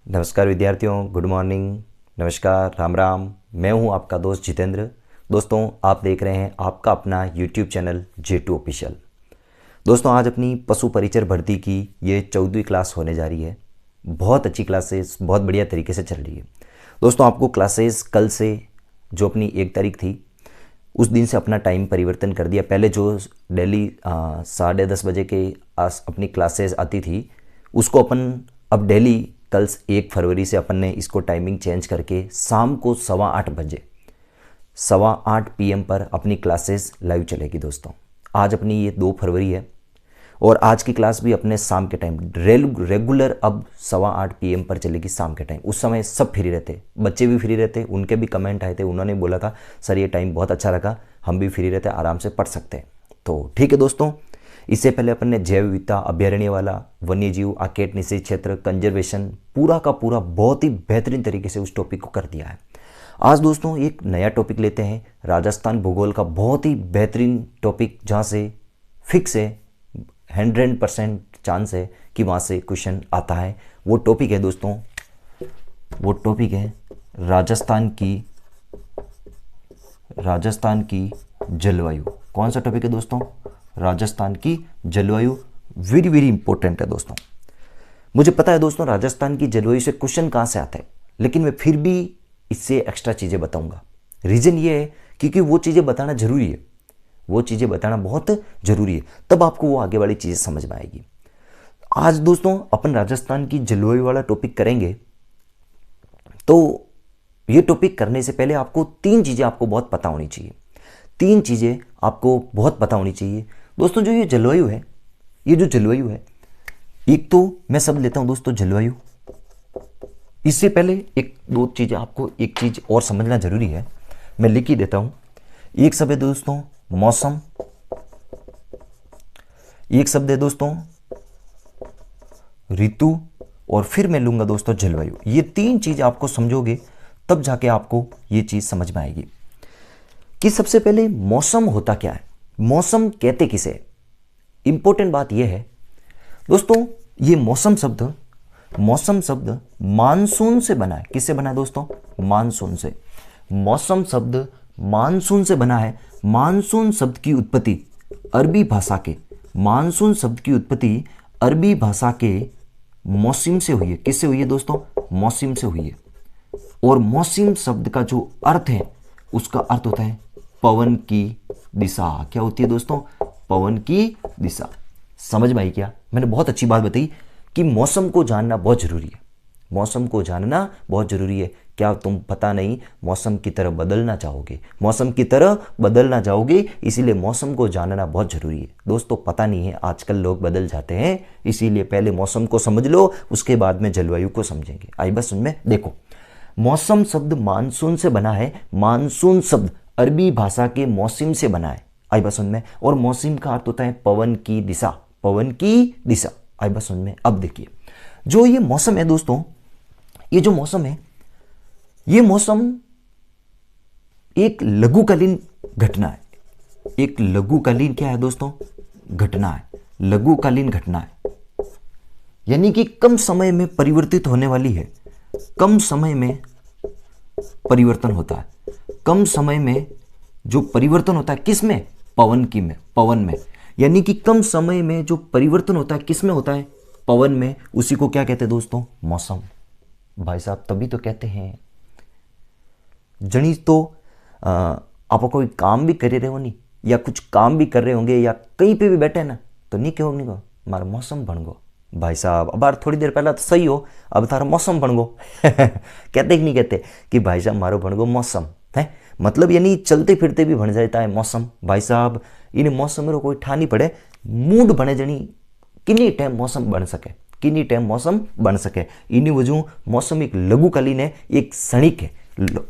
नमस्कार विद्यार्थियों, good morning, नमस्कार, राम राम। मैं हूं आपका दोस्त जितेंद्र। दोस्तों, आप देख रहे हैं आपका अपना यूट्यूब चैनल J2 ऑफिशियल। दोस्तों, आज अपनी पशु परिचर भर्ती की ये 14वीं क्लास होने जा रही है। बहुत अच्छी क्लासेस बहुत बढ़िया तरीके से चल रही है। दोस्तों, आपको क्लासेस कल से, जो अपनी 1 तारीख थी, उस दिन से अपना टाइम परिवर्तन कर दिया। पहले जो डेली 10:30 बजे के आस अपनी क्लासेस आती थी, उसको अपन अब डेली कल 1 फरवरी से अपन ने इसको टाइमिंग चेंज करके शाम को 8:15 PM पर अपनी क्लासेस लाइव चलेगी। दोस्तों, आज अपनी ये 2 फरवरी है और आज की क्लास भी अपने शाम के टाइम रेगुलर अब 8:15 PM पर चलेगी शाम के टाइम। उस समय सब फ्री रहते, बच्चे भी फ्री रहते। उनके भी कमेंट आए थे, उन्होंने बोला था सर ये टाइम बहुत अच्छा लगा, हम भी फ्री रहते, आराम से पढ़ सकते हैं। तो ठीक है दोस्तों, इससे पहले अपन ने जैव विविधता अभ्यारण्य वाला, वन्य जीव आकेट निषेध क्षेत्र, कंजर्वेशन, पूरा का पूरा बहुत ही बेहतरीन तरीके से उस टॉपिक को कर दिया है। आज दोस्तों एक नया टॉपिक लेते हैं, राजस्थान भूगोल का बहुत ही बेहतरीन टॉपिक, जहाँ से फिक्स है 100% चांस है कि वहाँ से क्वेश्चन आता है। वो टॉपिक है दोस्तों, वो टॉपिक है राजस्थान की जलवायु। कौन सा टॉपिक है दोस्तों? राजस्थान की जलवायु। वेरी वेरी इंपॉर्टेंट है दोस्तों। मुझे पता है दोस्तों राजस्थान की जलवायु से क्वेश्चन कहाँ से आता है, लेकिन मैं फिर भी इससे एक्स्ट्रा चीज़ें बताऊंगा। रीज़न ये है क्योंकि वो चीज़ें बताना जरूरी है, वो चीज़ें बताना बहुत जरूरी है, तब आपको वो आगे वाली चीज़ें समझ में आएगी। आज दोस्तों अपन राजस्थान की जलवायु वाला टॉपिक करेंगे। तो ये टॉपिक करने से पहले आपको 3 चीज़ें आपको बहुत पता होनी चाहिए। 3 चीज़ें आपको बहुत पता होनी चाहिए दोस्तों। जो ये जलवायु है, ये जो जलवायु है, एक तो मैं शब्द लेता हूं दोस्तों जलवायु। इससे पहले एक दो चीज़ें आपको, एक चीज़ और समझना जरूरी है, मैं लिख ही देता हूं। एक शब्द है दोस्तों मौसम, एक शब्द है दोस्तों ऋतु, और फिर मैं लूंगा दोस्तों जलवायु। ये 3 चीज आपको समझोगे तब जाके आपको ये चीज समझ में आएगी कि सबसे पहले मौसम होता क्या है, मौसम कहते किसे। इंपॉर्टेंट बात यह है दोस्तों, ये मौसम शब्द मानसून से बना है। किससे बना है दोस्तों? मानसून से। मौसम शब्द मानसून से बना है। मानसून शब्द की उत्पत्ति अरबी भाषा के, मानसून शब्द की उत्पत्ति अरबी भाषा के मौसम से हुई है। किससे हुई है दोस्तों? मौसम से हुई है। और मौसम शब्द का जो अर्थ है, उसका अर्थ होता है पवन की दिशा। क्या होती है दोस्तों? पवन की दिशा। समझ में आई क्या? मैंने बहुत अच्छी बात बताई कि मौसम को जानना बहुत जरूरी है। मौसम को जानना बहुत जरूरी है। क्या तुम पता नहीं मौसम की तरह बदलना चाहोगे? मौसम की तरह बदलना चाहोगे, इसीलिए मौसम को जानना बहुत जरूरी है। दोस्तों पता नहीं है, आजकल लोग बदल जाते हैं, इसीलिए पहले मौसम को समझ लो, उसके बाद में जलवायु को समझेंगे। आई बस उनमें देखो, मौसम शब्द मानसून से बना है। मानसून शब्द अरबी भाषा के मौसम से बना है। आई बस उनमें। और मौसम का अर्थ होता है पवन की दिशा, पवन की दिशा। आई बस उनमें। अब देखिए, जो ये मौसम है दोस्तों, ये जो मौसम है, ये मौसम एक लघुकालीन घटना है। एक लघुकालीन क्या है दोस्तों? घटना है। लघुकालीन घटना है, यानी कि कम समय में परिवर्तित होने वाली है। कम समय में परिवर्तन होता है। कम समय में जो परिवर्तन होता है किस में? पवन की में, पवन में। यानी कि कम समय में जो परिवर्तन होता है किस में होता है? पवन में। उसी को क्या कहते हैं दोस्तों? मौसम। भाई साहब तभी तो कहते हैं जनी तो आप कोई काम भी कर रहे हो नहीं, या कुछ काम भी कर रहे होंगे, या कहीं पे भी बैठे हैं ना, तो नहीं कहोगे नहीं मारा मौसम बन गो। भाई साहब अब बार थोड़ी देर पहला तो सही हो, अब तारा मौसम बन गो। कहते कि नहीं कहते कि भाई साहब मारो बन गो मौसम है, मतलब यानी चलते फिरते भी बन जाता है मौसम। भाई साहब इन मौसम में कोई ठा नहीं पड़े, मूड बने जनी किन्नी टाइम मौसम बन सके, किन्नी टाइम मौसम बन सके। इन्हीं वजह मौसम एक लघुकालीन है, एक क्षणिक है।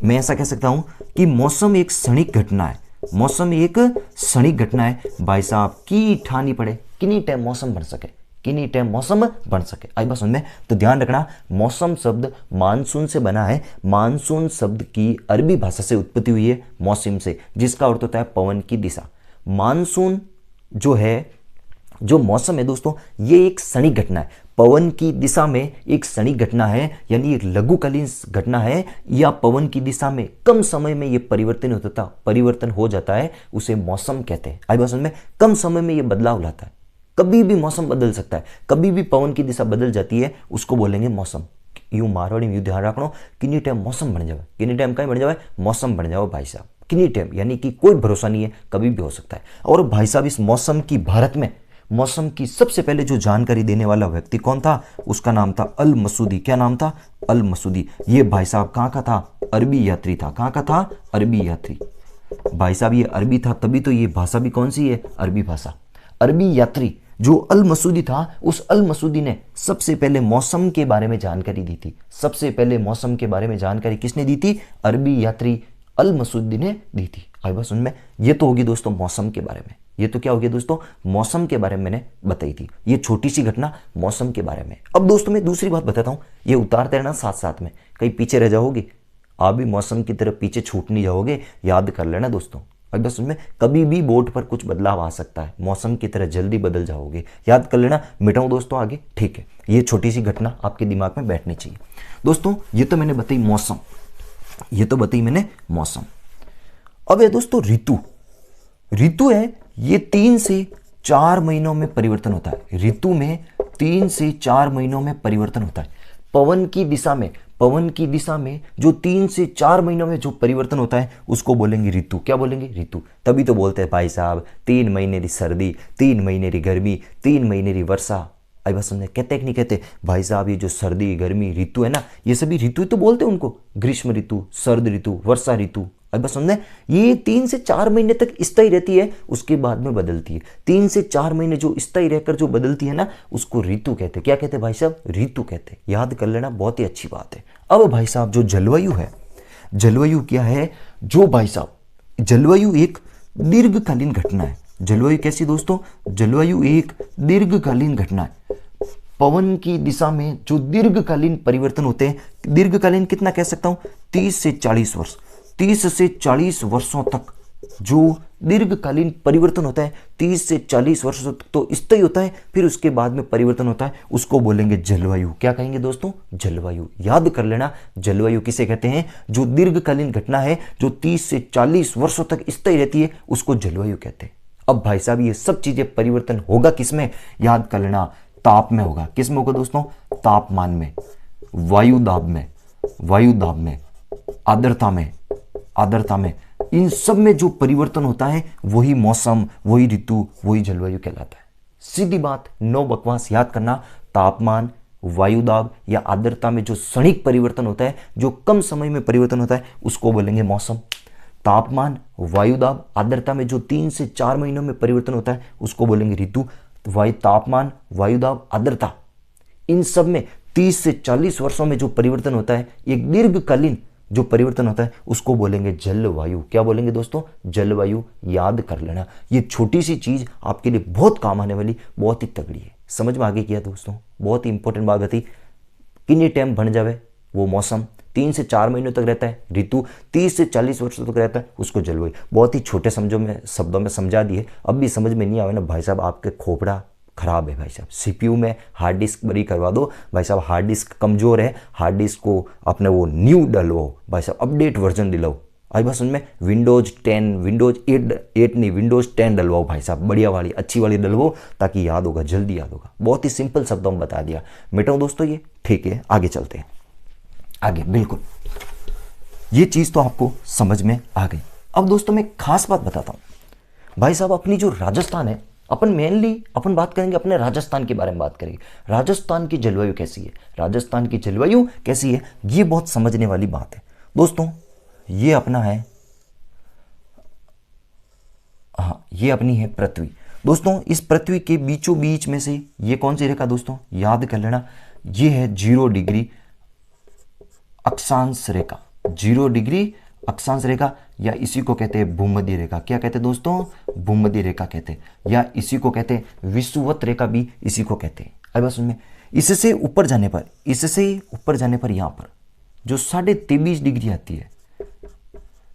मैं ऐसा कह सकता हूं कि मौसम एक क्षणिक घटना है। मौसम एक क्षणिक घटना है भाई साहब, की ठा नहीं पड़े किन्नी टाइम मौसम बन सके, किन्नी टाइम मौसम बन सके। आई बस उनमें। तो ध्यान रखना, मौसम शब्द मानसून से बना है। मानसून शब्द की अरबी भाषा से उत्पत्ति हुई है मौसम से, जिसका अर्थ होता है पवन की दिशा। मानसून जो है जो मौसम है दोस्तों, ये एक क्षणिक घटना है, पवन की दिशा में एक क्षणिक घटना है, यानी एक लघुकालीन घटना है, या पवन की दिशा में कम समय में ये परिवर्तन हो जाता है, उसे मौसम कहते हैं। आई बात समझ में? कम समय में ये बदलाव लाता है, कभी भी मौसम बदल सकता है, कभी भी पवन की दिशा बदल जाती है, उसको बोलेंगे मौसम। यूं मारवाड़ी में ध्यान रखना, किन्नी टाइम मौसम बन जाए, किन्नी टाइम कहीं बन जाए, मौसम बन जाओ भाई साहब, किन्नी टाइम, यानी कि कोई भरोसा नहीं है, कभी भी हो सकता है। और भाई साहब इस मौसम की, भारत में मौसम की सबसे पहले जो जानकारी देने वाला व्यक्ति कौन था? उसका नाम था अल मसूदी। क्या नाम था? अल मसूदी। ये भाई साहब कहाँ का था? अरबी यात्री था। कहाँ का था? अरबी यात्री। भाई साहब ये अरबी था, तभी तो ये भाषा भी कौन सी है? अरबी भाषा। अरबी यात्री जो अल मसूदी था, उस अल मसूदी ने सबसे पहले मौसम के बारे में जानकारी दी थी। सबसे पहले मौसम के बारे में जानकारी किसने दी थी? अरबी यात्री अल मसूदी ने दी थी। आई बात सुन में? ये तो होगी दोस्तों मौसम के बारे में। ये तो क्या हो गया दोस्तों? मौसम के बारे में मैंने बताई थी, ये छोटी सी घटना मौसम के बारे में। अब दोस्तों मैं दूसरी बात बताता हूं, ये उतारते रहना साथ साथ में, कहीं पीछे रह जाओगे, आप भी मौसम की तरफ पीछे छूट नहीं जाओगे, याद कर लेना दोस्तों। अब बस उनमें कभी भी बोर्ड पर कुछ बदलाव आ सकता है, मौसम की तरह जल्दी बदल जाओगे, याद कर लेना। मिटाऊं दोस्तों आगे? ठीक है, ये छोटी सी घटना आपके दिमाग में बैठनी चाहिए। दोस्तों ये तो मैंने बताई मौसम, ये तो बताई मैंने मौसम। अब है दोस्तों ऋतु। ऋतु है, ये 3 से 4 महीनों में परिवर्तन होता है। ऋतु में 3 से 4 महीनों में परिवर्तन होता है। पवन की दिशा में जो 3 से 4 महीनों में जो परिवर्तन होता है, उसको बोलेंगे ऋतु। क्या बोलेंगे? ऋतु। तभी तो बोलते हैं भाई साहब 3 महीने की सर्दी, 3 महीने की गर्मी, 3 महीने की वर्षा। आई बस समझे? कहते कि नहीं कहते? भाई साहब ये जो सर्दी गर्मी ऋतु है ना, ये सभी ऋतु तो बोलते हैं उनको, ग्रीष्म ऋतु, सर्द ऋतु, वर्षा ऋतु। अब बस समझे? ये 3 से 4 महीने तक स्थायी रहती है, उसके बाद में बदलती है। 3 से 4 महीने जो स्थायी रहकर जो बदलती है ना, उसको ऋतु कहते हैं। क्या कहते हैं भाई साहब? ऋतु कहते हैं। याद कर लेना, बहुत ही अच्छी बात है। अब भाई साहब जो जलवायु है, जलवायु क्या है? जो भाई साहब जलवायु एक दीर्घकालीन घटना है। जलवायु कैसी दोस्तों? जलवायु एक दीर्घकालीन घटना है। पवन की दिशा में जो दीर्घकालीन परिवर्तन होते हैं, दीर्घकालीन कितना कह सकता हूं? 30 से 40 वर्ष, 30 से 40 वर्षों तक जो दीर्घकालीन परिवर्तन होता है, 30 से 40 वर्षों तक तो स्थायी होता है, फिर उसके बाद में परिवर्तन होता है, उसको बोलेंगे जलवायु। क्या कहेंगे दोस्तों? जलवायु। याद कर लेना, जलवायु किसे कहते हैं? जो दीर्घकालीन घटना है, जो 30 से 40 वर्षों तक स्थायी रहती है, उसको जलवायु कहते हैं। अब भाई साहब ये सब चीजें परिवर्तन होगा किसमें? याद कर लेना, ताप में होगा। किस में होगा दोस्तों? तापमान में, वायु दाब में, आर्द्रता में, इन सब में जो परिवर्तन होता है, वही मौसम, वही ऋतु, वही जलवायु कहलाता है। सीधी बात, नो बकवास। याद करना, तापमान, वायुदाब या आर्द्रता में जो क्षणिक परिवर्तन होता है, जो कम समय में परिवर्तन होता है, उसको बोलेंगे मौसम। तापमान, वायुदाब, आर्द्रता में जो 3 से 4 महीनों में परिवर्तन होता है, उसको बोलेंगे ऋतु। तापमान, वायुदाब, आर्द्रता, इन सब में 30 से 40 वर्षों में जो परिवर्तन होता है, एक दीर्घकालीन जो परिवर्तन होता है, उसको बोलेंगे जलवायु। क्या बोलेंगे दोस्तों? जलवायु। याद कर लेना, ये छोटी सी चीज आपके लिए बहुत काम आने वाली, बहुत ही तगड़ी है। समझ में आगे किया दोस्तों? बहुत ही इंपॉर्टेंट बात बताई। कितनी टाइम बन जावे वो मौसम? 3 से 4 महीनों तक रहता है। ऋतु 30 से 40 वर्षों तक रहता है, उसको जलवायु। बहुत ही छोटे शब्दों में समझा दिए। अब भी समझ में नहीं आवे ना भाई साहब, आपके खोपड़ा खराब है भाई साहब। सीपीयू में हार्ड डिस्क बड़ी करवा दो भाई साहब, हार्ड डिस्क कमजोर है, हार्ड डिस्क को अपने वो न्यू डलवाओ भाई साहब, अपडेट वर्जन दिलाओ। आई बस उनमें विंडोज 10, विंडोज 8 नहीं, विंडोज 10 डलवाओ भाई साहब, बढ़िया वाली, अच्छी वाली डलवाओ, ताकि याद होगा, जल्दी याद होगा। बहुत ही सिंपल शब्दों में बता दिया। मिटाऊं दोस्तों ये? ठीक है, आगे चलते हैं। आगे बिल्कुल ये चीज तो आपको समझ में आ गई। अब दोस्तों मैं खास बात बताता हूं भाई साहब, अपनी जो राजस्थान है, अपन बात करेंगे अपने राजस्थान के बारे में बात करेंगे। राजस्थान की जलवायु कैसी है? राजस्थान की जलवायु कैसी है, ये बहुत समझने वाली बात है दोस्तों। ये अपना है, हाँ ये अपनी है पृथ्वी। दोस्तों इस पृथ्वी के बीचों बीच में से ये कौन सी रेखा दोस्तों? याद कर लेना, ये है 0 डिग्री अक्षांश रेखा। 0 डिग्री अक्षांश रेखा, या इसी को कहते हैं भूमध्य रेखा। क्या कहते हैं दोस्तों? भूमध्य रेखा कहते हैं, या इसी को कहते हैं विषुवत रेखा भी इसी को कहते हैं। अब बस उनमें इससे ऊपर जाने पर यहां पर जो 23.5 डिग्री आती है,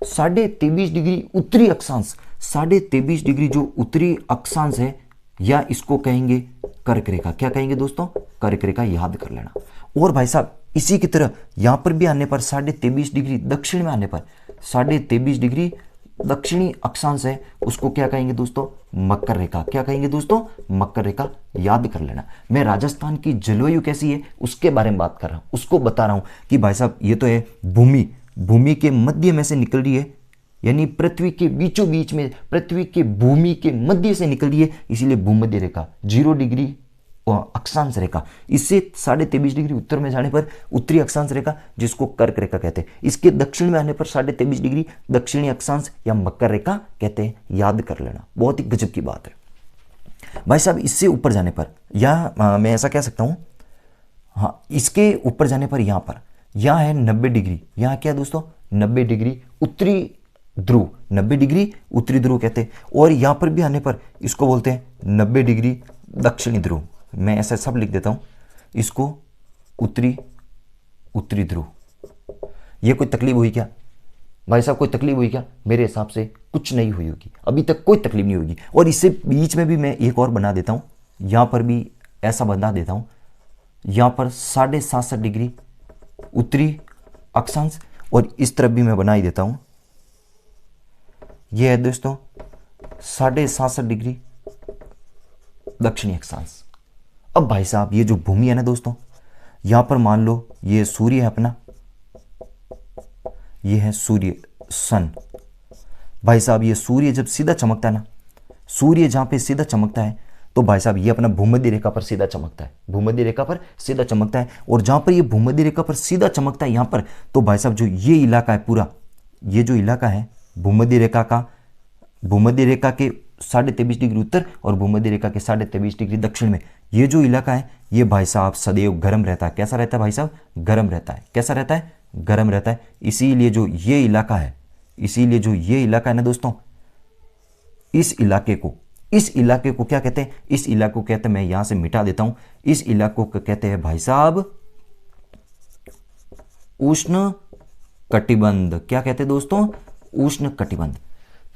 23.5 डिग्री उत्तरी अक्षांश, 23.5 डिग्री जो उत्तरी अक्षांश है, या इसको कहेंगे कर्क रेखा। क्या कहेंगे दोस्तों? कर्क रेखा, याद कर लेना। और भाई साहब इसी की तरह यहां पर भी आने पर 23.5 डिग्री दक्षिण में आने पर 23.5 डिग्री दक्षिणी अक्षांश है, उसको क्या कहेंगे दोस्तों? मकर रेखा। क्या कहेंगे दोस्तों? मकर रेखा, याद कर लेना। मैं राजस्थान की जलवायु कैसी है उसके बारे में बात कर रहा हूं, उसको बता रहा हूं कि भाई साहब ये तो है भूमि के मध्य में से निकल रही है, यानी पृथ्वी के बीचों बीच में, पृथ्वी के भूमि के मध्य से निकल रही है, इसीलिए भूमध्य रेखा 0 डिग्री अक्षांश रेखा। इससे 23.5 डिग्री उत्तर में जाने पर उत्तरी अक्षांश रेखा, जिसको कर्क रेखा कहते हैं। इसके दक्षिण में आने पर 23.5 डिग्री दक्षिणी अक्षांश या मकर रेखा कहते हैं, याद कर लेना। बहुत ही गजब की बात है भाई साहब। इससे ऊपर जाने पर या मैं ऐसा कह सकता हूं, हाँ, इसके ऊपर जाने पर यहां है 90 डिग्री। यहां क्या दोस्तों? 90 डिग्री उत्तरी ध्रुव, 90 डिग्री उत्तरी ध्रुव कहते हैं। और यहां पर भी आने पर इसको बोलते हैं 90 डिग्री दक्षिणी ध्रुव। मैं ऐसा सब लिख देता हूं, इसको उत्तरी ध्रुव। ये कोई तकलीफ हुई क्या भाई साहब? कोई तकलीफ हुई क्या? मेरे हिसाब से कुछ नहीं हुई होगी, अभी तक कोई तकलीफ नहीं होगी। और इससे बीच में भी मैं एक और बना देता हूं, यहां पर भी ऐसा बना देता हूं, यहां पर 67.5 डिग्री उत्तरी अक्षांश, और इस तरफ भी मैं बना ही देता हूं, यह है दोस्तों 67.5 डिग्री दक्षिणी अक्षांश। अब भाई साहब ये जो भूमि है ना दोस्तों, यहां पर मान लो ये सूर्य है अपना, ये है सूर्य, सन। भाई साहब ये सूर्य जब सीधा चमकता है ना, सूर्य जहां पे सीधा चमकता है तो भाई साहब ये अपना भूमध्य रेखा पर सीधा चमकता है, भूमध्य रेखा पर सीधा चमकता है। और जहां पर ये भूमध्य रेखा पर सीधा चमकता है यहां पर, तो भाई साहब जो ये इलाका है पूरा, ये जो इलाका है भूमध्य रेखा का, भूमध्य रेखा के 23.5 डिग्री उत्तर और भूमध्य रेखा के 23.5 डिग्री दक्षिण में ये जो इलाका है, ये भाई साहब सदैव गर्म रहता है। कैसा रहता है भाई साहब? गर्म रहता है। कैसा रहता है? गर्म रहता है। इसीलिए जो ये इलाका है, इसीलिए जो ये इलाका है ना दोस्तों, इस इलाके को क्या कहते हैं? इस इलाके को कहते हैं, मैं यहां से मिटा देता हूं, इस इलाके को कहते हैं भाई साहब उष्ण कटिबंध। क्या कहते हैं दोस्तों? उष्ण कटिबंध।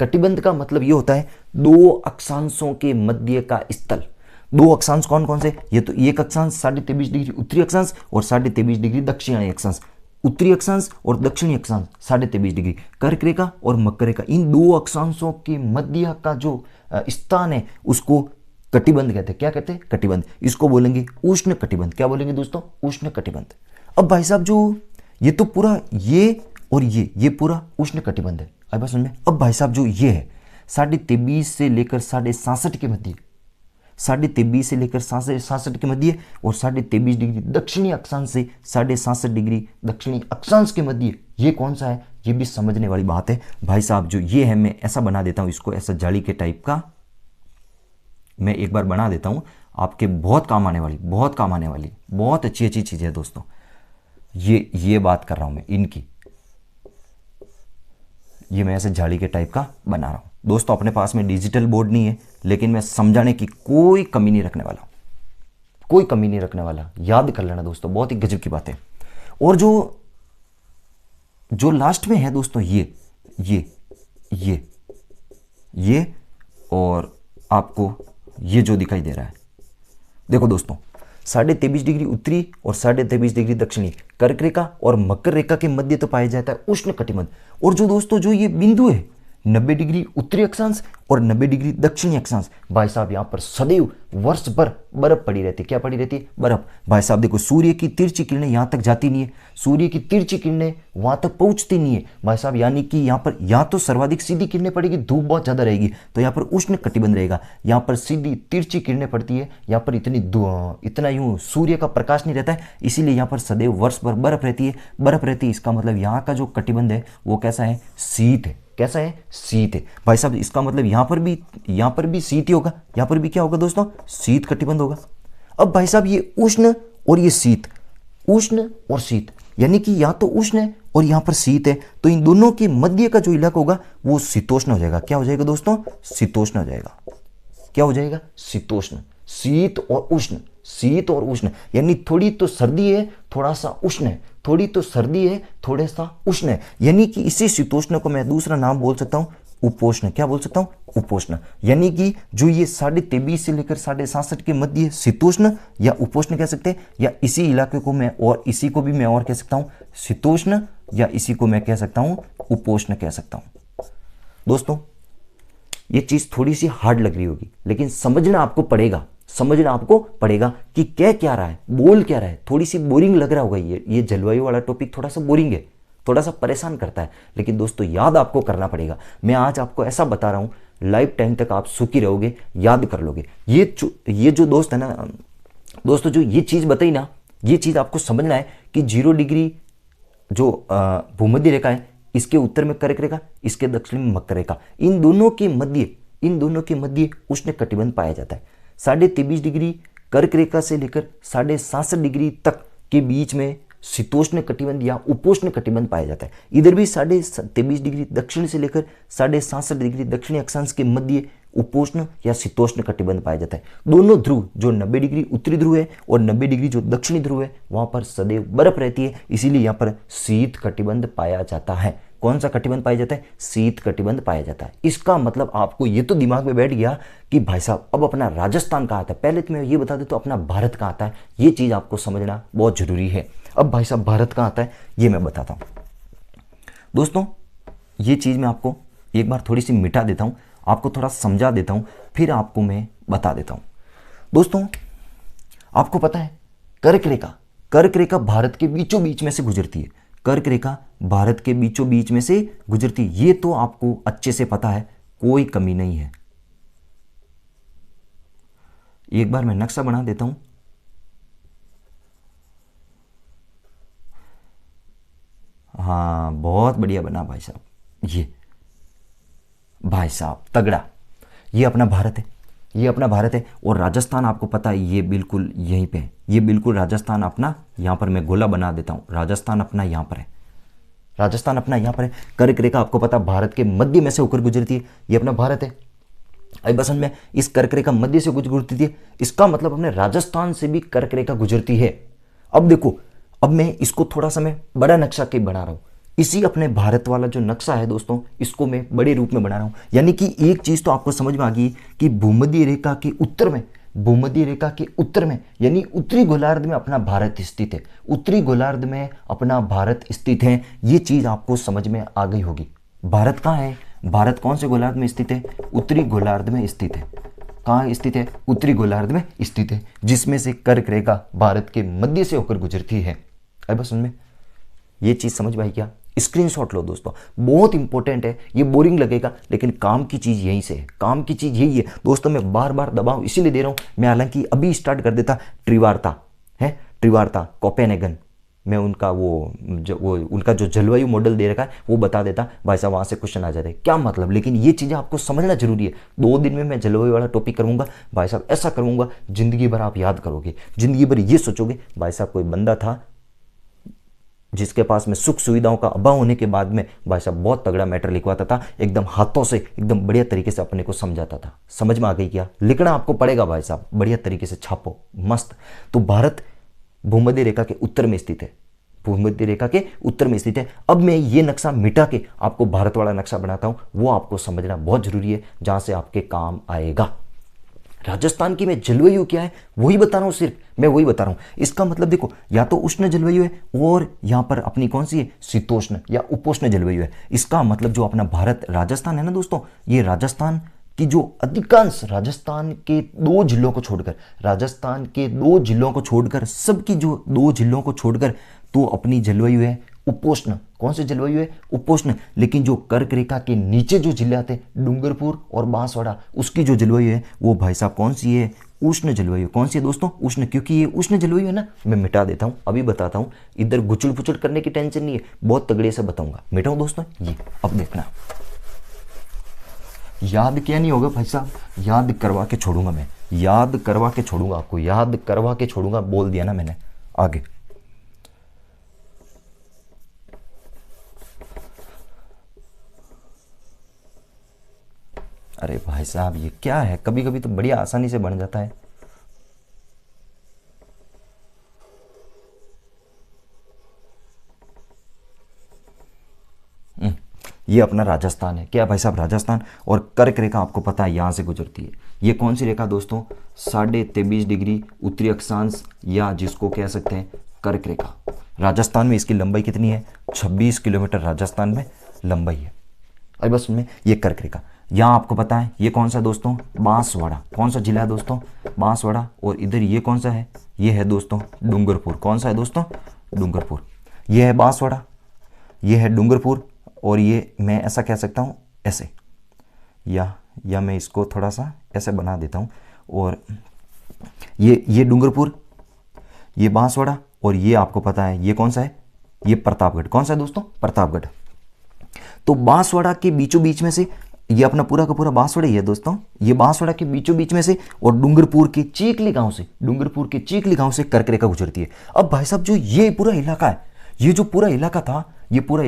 कटिबंध का मतलब यह होता है दो अक्षांशों के मध्य का स्थल। दो अक्षांश कौन कौन से? ये तो एक अक्षांश 23.5 डिग्री उत्तरी अक्षांश और 23.5 डिग्री दक्षिणी अक्षांश। उत्तरी अक्षांश और दक्षिणी अक्षांश 23.5 डिग्री, कर्क रेखा और मकर रेखा, इन दो अक्षांशों के मध्य का जो स्थान है उसको कटिबंध कहते हैं। क्या कहते हैं? कटिबंध। इसको बोलेंगे उष्ण कटिबंध। क्या बोलेंगे दोस्तों? उष्ण कटिबंध। अब भाई साहब जो ये तो पूरा ये और ये पूरा उष्ण कटिबंध है। अब बात समझ में? अब भाई साहब जो ये है 23.5 से लेकर 67.5 के मध्य, 23.5 से लेकर 67 के मध्य और 23.5 डिग्री दक्षिणी अक्षांश से 67 डिग्री दक्षिणी अक्षांश के मध्य, ये कौन सा है? ये भी समझने वाली बात है भाई साहब। जो ये है मैं ऐसा बना देता हूं, इसको ऐसा जाली के टाइप का मैं एक बार बना देता हूं, आपके बहुत काम आने वाली, बहुत काम आने वाली, बहुत अच्छी अच्छी चीज है दोस्तों। ये बात कर रहा हूं मैं इनकी, ये मैं ऐसे जाली के टाइप का बना रहा हूं दोस्तों। अपने पास में डिजिटल बोर्ड नहीं है, लेकिन मैं समझाने की कोई कमी नहीं रखने वाला, कोई कमी नहीं रखने वाला। याद कर लेना दोस्तों, बहुत ही गजब की बात है। और जो लास्ट में है दोस्तों, ये और आपको ये जो दिखाई दे रहा है, देखो दोस्तों 23.5 डिग्री उत्तरी और 23.5 डिग्री दक्षिणी, कर्क रेखा और मकर रेखा के मध्य तो पाया जाता है उष्ण कटिबंध। और जो दोस्तों जो ये बिंदु है 90 डिग्री उत्तरी अक्षांश और 90 डिग्री दक्षिणी अक्षांश, भाई साहब यहां पर सदैव वर्ष भर बर्फ पड़ी रहती है। क्या पड़ी रहती है? बर्फ। भाई साहब देखो सूर्य की तिरछी किरणें यहां तक जाती नहीं है, सूर्य की तिरछी किरणें वहां तक पहुंचती नहीं है भाई साहब, यानी कि यहां पर या तो सर्वाधिक सीधी किरणें पड़ेगी, धूप बहुत ज्यादा रहेगी, तो यहां पर उष्ण कटिबंध रहेगा। यहां पर सीधी तिरछी किरणें पड़ती है, यहां पर इतना यूं सूर्य का प्रकाश नहीं रहता है, इसीलिए यहां पर सदैव वर्ष भर बर्फ रहती है। बर्फ रहती है, इसका मतलब यहां का जो कटिबंध है वो कैसा है? शीत है। कैसा है? शीत है भाई साहब। इसका मतलब यहां पर भी शीत ही होगा, यहां पर भी क्या होगा दोस्तों? शीत कटिबंध होगा। अब भाई साहब ये उष्ण और ये शीत, उष्ण और शीत, यानी कि यहां तो उष्ण है और यहां पर शीत है, तो इन दोनों के मध्य का जो इलाका होगा वो शीतोष्ण हो जाएगा। क्या हो जाएगा दोस्तों? शीतोष्ण हो जाएगा। क्या हो जाएगा? शीतोष्ण। शीत और उष्ण, शीत और उष्ण, यानी थोड़ी तो सर्दी है थोड़ा सा उष्ण है, थोड़ी तो सर्दी है थोड़ा सा उष्ण है, यानी कि इसी शीतोष्ण को मैं दूसरा नाम बोल सकता हूं उपोष्ण, क्या बोल सकता हूं, उपोष्ण। यानी कि जो ये 23.5 से लेकर 67.5 के मध्य शीतोष्ण या उपोष्ण कह सकते हैं, या इसी इलाके को मैं और इसी को भी मैं और कह सकता हूं शीतोष्ण, या इसी को मैं कह सकता हूं उपोष्ण कह सकता हूं। दोस्तों ये चीज थोड़ी सी हार्ड लग रही होगी, लेकिन समझना आपको पड़ेगा, समझना आपको पड़ेगा कि कह क्या रहा है, बोल क्या रहा है। थोड़ी सी बोरिंग लग रहा होगा ये जलवायु वाला टॉपिक थोड़ा सा बोरिंग है, थोड़ा सा परेशान करता है, लेकिन दोस्तों याद आपको करना पड़ेगा। मैं आज आपको ऐसा बता रहा हूं, लाइफ टाइम तक आप सुखी रहोगे, याद कर लोगे। ये जो दोस्त है ना दोस्तों, जो ये चीज बताई ना, ये चीज आपको समझना है कि 0 डिग्री जो भूमध्य रेखा है, इसके उत्तर में कर्क रेखा, इसके दक्षिण में मकर रेखा, इन दोनों के मध्य उष्ण कटिबंध पाया जाता है। 23.5 डिग्री कर्क रेखा से लेकर 67.5 डिग्री तक के बीच में शीतोष्ण कटिबंध या उपोष्ण कटिबंध पाया जाता है। इधर भी 23.5 डिग्री दक्षिण से लेकर 67.5 डिग्री दक्षिणी अक्षांश के मध्य उपोष्ण या शीतोष्ण कटिबंध पाया जाता है। दोनों ध्रुव, जो 90 डिग्री उत्तरी ध्रुव है और 90 डिग्री जो दक्षिणी ध्रुव है, वहां पर सदैव बर्फ रहती है, इसीलिए यहां पर शीत कटिबंध पाया जाता है। कौन सा कटिबंध पाया जाता है, शीत कटिबंध पाया जाता है। इसका मतलब आपको ये तो दिमाग में बैठ गया कि भाई साहब अब अपना राजस्थान कहाँ आता है। पहले तो मैं ये बता देता हूं अपना भारत कहाँ आता है, ये चीज आपको समझना बहुत जरूरी है। अब भाई साहब भारत कहाँ आता है ये मैं बताता हूं। दोस्तों ये चीज मैं आपको एक बार थोड़ी सी मिटा देता हूं, आपको थोड़ा समझा देता हूं, फिर आपको मैं बता देता हूं। दोस्तों आपको पता है कर्क रेखा भारत के बीचों बीच में से गुजरती है। कर्क रेखा भारत के बीचों बीच में से गुजरती, ये तो आपको अच्छे से पता है, कोई कमी नहीं है। एक बार मैं नक्शा बना देता हूं। हाँ बहुत बढ़िया बना भाई साहब, ये भाई साहब तगड़ा, ये अपना भारत है, ये अपना भारत है। और राजस्थान आपको पता है ये बिल्कुल यहीं पे है, ये बिल्कुल राजस्थान अपना, यहां पर मैं गोला बना देता हूं, राजस्थान अपना यहां पर है, राजस्थान अपना यहां पर है। कर्क रेखा आपको पता भारत के मध्य में से होकर गुजरती है, ये अपना भारत है। अब बसंत में इस कर्क रेखा मध्य से गुजरती है, इसका मतलब अपने राजस्थान से भी कर्क रेखा गुजरती है। अब देखो, अब मैं इसको थोड़ा सा मैं बड़ा नक्शा के बना रहा हूं, इसी अपने भारत वाला जो नक्शा है दोस्तों, इसको मैं बड़े रूप में बना रहा हूं। यानी कि एक चीज तो आपको समझ में आ गई कि भूमध्य रेखा के उत्तर में, भूमध्य रेखा के उत्तर में यानी उत्तरी गोलार्ध में अपना भारत स्थित है, उत्तरी गोलार्ध में अपना भारत स्थित है। ये चीज आपको समझ में आ गई होगी। भारत कहाँ है, भारत कौन से गोलार्ध में स्थित है, उत्तरी गोलार्ध में स्थित है। कहाँ स्थित है, उत्तरी गोलार्ध में स्थित है, जिसमें से कर्क रेखा भारत के मध्य से होकर गुजरती है। अब बस उनमें ये चीज समझ में आई क्या, स्क्रीनशॉट लो दोस्तों, बहुत इंपॉर्टेंट है। ये बोरिंग लगेगा लेकिन काम की चीज यहीं से है, काम की चीज यही है दोस्तों। मैं बार बार दबाव इसीलिए दे रहा हूं। मैं हालांकि अभी स्टार्ट कर देता त्रिवार्ता है, त्रिवार्ता कोपेनहेगन, मैं उनका वो उनका जो जलवायु मॉडल दे रखा है वो बता देता, भाई साहब वहां से क्वेश्चन आ जाते क्या मतलब। लेकिन ये चीजें आपको समझना जरूरी है। 2 दिन में मैं जलवायु वाला टॉपिक करूंगा भाई साहब, ऐसा करूंगा जिंदगी भर आप याद करोगे, जिंदगी भर ये सोचोगे भाई साहब कोई बंदा था जिसके पास में सुख सुविधाओं का अभाव होने के बाद में भाई साहब बहुत तगड़ा मैटर लिखवाता था, एकदम हाथों से एकदम बढ़िया तरीके से अपने को समझाता था। समझ में आ गई क्या, लिखना आपको पड़ेगा भाई साहब, बढ़िया तरीके से छापो मस्त। तो भारत भूमध्य रेखा के उत्तर में स्थित है, भूमध्य रेखा के उत्तर में स्थित है। अब मैं ये नक्शा मिटा के आपको भारत वाला नक्शा बनाता हूं, वो आपको समझना बहुत जरूरी है, जहां से आपके काम आएगा। राजस्थान की मैं जलवायु क्या है वही बता रहा हूं, सिर्फ मैं वही बता रहा हूं। इसका मतलब देखो, या तो उष्ण जलवायु है और यहां पर अपनी कौन सी है, शीतोष्ण या उपोष्ण जलवायु है। इसका मतलब जो अपना भारत राजस्थान है ना दोस्तों, ये राजस्थान की जो अधिकांश, राजस्थान के 2 जिलों को छोड़कर, राजस्थान के 2 जिलों को छोड़कर, सबकी जो 2 जिलों को छोड़कर तो अपनी जलवायु है उपोष्ण। कौन सी जलवायु है, उपोष्ण। लेकिन जो कर्क रेखा के नीचे जो जिले आते हैं डूंगरपुर और बांसवाड़ा, उसकी जो जलवायु है वो भाई साहब कौन सी है, उष्ण जलवायु। कौन सी है दोस्तों, उष्ण। क्योंकि ये उष्ण जलवायु है ना, मैं मिटा देता हूं, अभी बताता हूं। इधर गुचड़ पुचड़ करने की टेंशन नहीं है, बहुत तगड़े से बताऊंगा। मिटाऊं दोस्तों ये, अब देखना, याद क्या नहीं होगा भाई साहब, याद करवा के छोड़ूंगा मैं, याद करवा के छोड़ूंगा आपको, याद करवा के छोड़ूंगा, बोल दिया ना मैंने। आगे अरे भाई साहब ये क्या है, कभी कभी तो बड़ी आसानी से बन जाता है। ये अपना राजस्थान है। क्या भाई साहब? राजस्थान। और कर्क रेखा आपको पता है यहाँ से गुजरती है। ये कौन सी रेखा दोस्तों? 23.5 डिग्री उत्तरी अक्षांश, या जिसको कह सकते हैं कर्क रेखा। राजस्थान में इसकी लंबाई कितनी है? 26 किलोमीटर राजस्थान में लंबाई है। अभी बस उनमें ये कर्क रेखा। यहाँ आपको पता है ये कौन सा दोस्तों? बांसवाड़ा। कौन सा जिला है दोस्तों? बांसवाड़ा। और इधर ये कौन सा है? ये है दोस्तों डूंगरपुर। कौन सा है दोस्तों? डूंगरपुर। ये है बांसवाड़ा, ये है डूंगरपुर, और ये मैं ऐसा कह सकता हूँ ऐसे, या मैं इसको थोड़ा सा ऐसे बना देता हूँ। और ये डूंगरपुर, ये बांसवाड़ा, और ये आपको पता है ये कौन सा है? ये प्रतापगढ़। कौन सा है दोस्तों? प्रतापगढ़। तो बांसवाड़ा के बीचों बीच में से ये अपना पूरा का पूरा बांसवाड़ा ही है दोस्तों। ये बांसवाड़ा के बीचों बीच में से और डूंगरपुर के चीखली गांव से कर्क रेखा गुजरती है। अब भाई साहब जो ये पूरा इलाका है, ये जो पूरा इलाका था, ये पूरा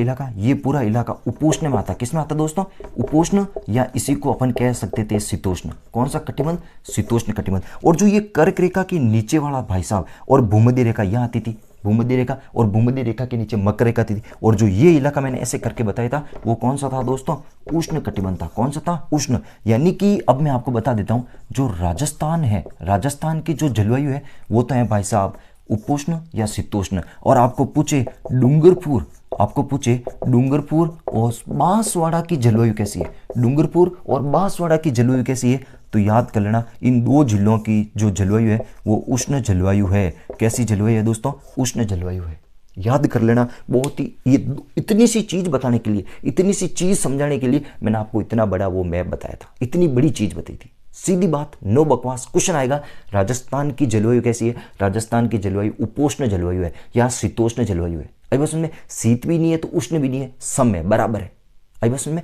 इलाका उपोष्ण में आता है। किसमें आता है दोस्तों? उपोष्ण, या इसी को अपन कह सकते थे शीतोष्ण। कौन सा कटिबंध? शीतोष्ण कटिबंध। और जो ये कर्क रेखा के नीचे वाला भाई साहब, और भूमध्य रेखा यहाँ आती थी, भूमध्य रेखा, और भूमध्य रेखा के नीचे मकर रेखा थी। और जो ये इलाका मैंने ऐसे करके बताया था वो कौन सा था दोस्तों? उष्ण कटिबंध था। कौन सा था? उष्ण। यानी कि अब मैं आपको बता देता हूँ, जो राजस्थान है, राजस्थान की जो जलवायु है वो तो है भाई साहब उपोष्ण या शीतोष्ण। और आपको पूछे डूंगरपुर और बांसवाड़ा की जलवायु कैसी है, डूंगरपुर और बांसवाड़ा की जलवायु कैसी है, तो याद कर लेना इन दो जिलों की जो जलवायु है वो उष्ण जलवायु है। कैसी जलवायु है दोस्तों? उष्ण जलवायु है। याद कर लेना। बहुत ही ये इतनी सी चीज बताने के लिए, इतनी सी चीज समझाने के लिए मैंने आपको इतना बड़ा वो मैप बताया था, इतनी बड़ी चीज बताई थी। सीधी बात, नो बकवास। क्वेश्चन आएगा राजस्थान की जलवायु कैसी है? राजस्थान की जलवायु उपोष्ण जलवायु है या शीतोष्ण जलवायु है। अभी बस उनमें शीत भी नहीं है तो उष्ण भी नहीं है, सम है, बराबर है। अभी बस उनमें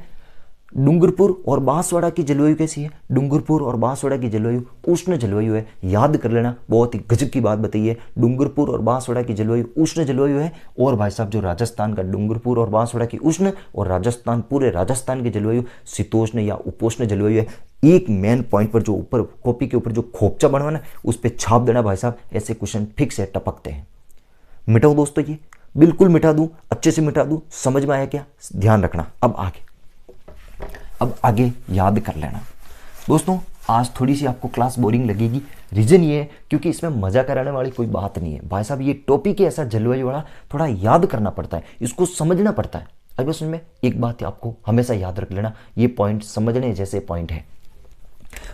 डूंगरपुर और बांसवाड़ा की जलवायु कैसी है? डूंगरपुर और बांसवाड़ा की जलवायु उष्ण जलवायु है। याद कर लेना, बहुत ही गजब की बात बताई है। डूंगरपुर और बांसवाड़ा की जलवायु उष्ण जलवायु है। और भाई साहब जो राजस्थान का डूंगरपुर और बांसवाड़ा की उष्ण, और राजस्थान पूरे राजस्थान की जलवायु शीतोष्ण या उपोष्ण जलवायु है। एक मेन पॉइंट पर जो ऊपर कॉपी के ऊपर जो खोपचा बनवाना उस पर छाप देना भाई साहब, ऐसे क्वेश्चन फिक्स है, टपकते हैं। मिटाओ दोस्तों, ये बिल्कुल मिटा दूं, अच्छे से मिटा दूं। समझ में आया क्या? ध्यान रखना। अब आगे याद कर लेना दोस्तों। आज थोड़ी सी आपको क्लास बोरिंग लगेगी, रीजन ये है क्योंकि इसमें मजा कराने वाली कोई बात नहीं है भाई साहब। ये टॉपिक ही ऐसा जलवायु वाला, थोड़ा याद करना पड़ता है, इसको समझना पड़ता है। अब बस उनमें एक बात आपको हमेशा याद रख लेना, ये पॉइंट समझने जैसे पॉइंट है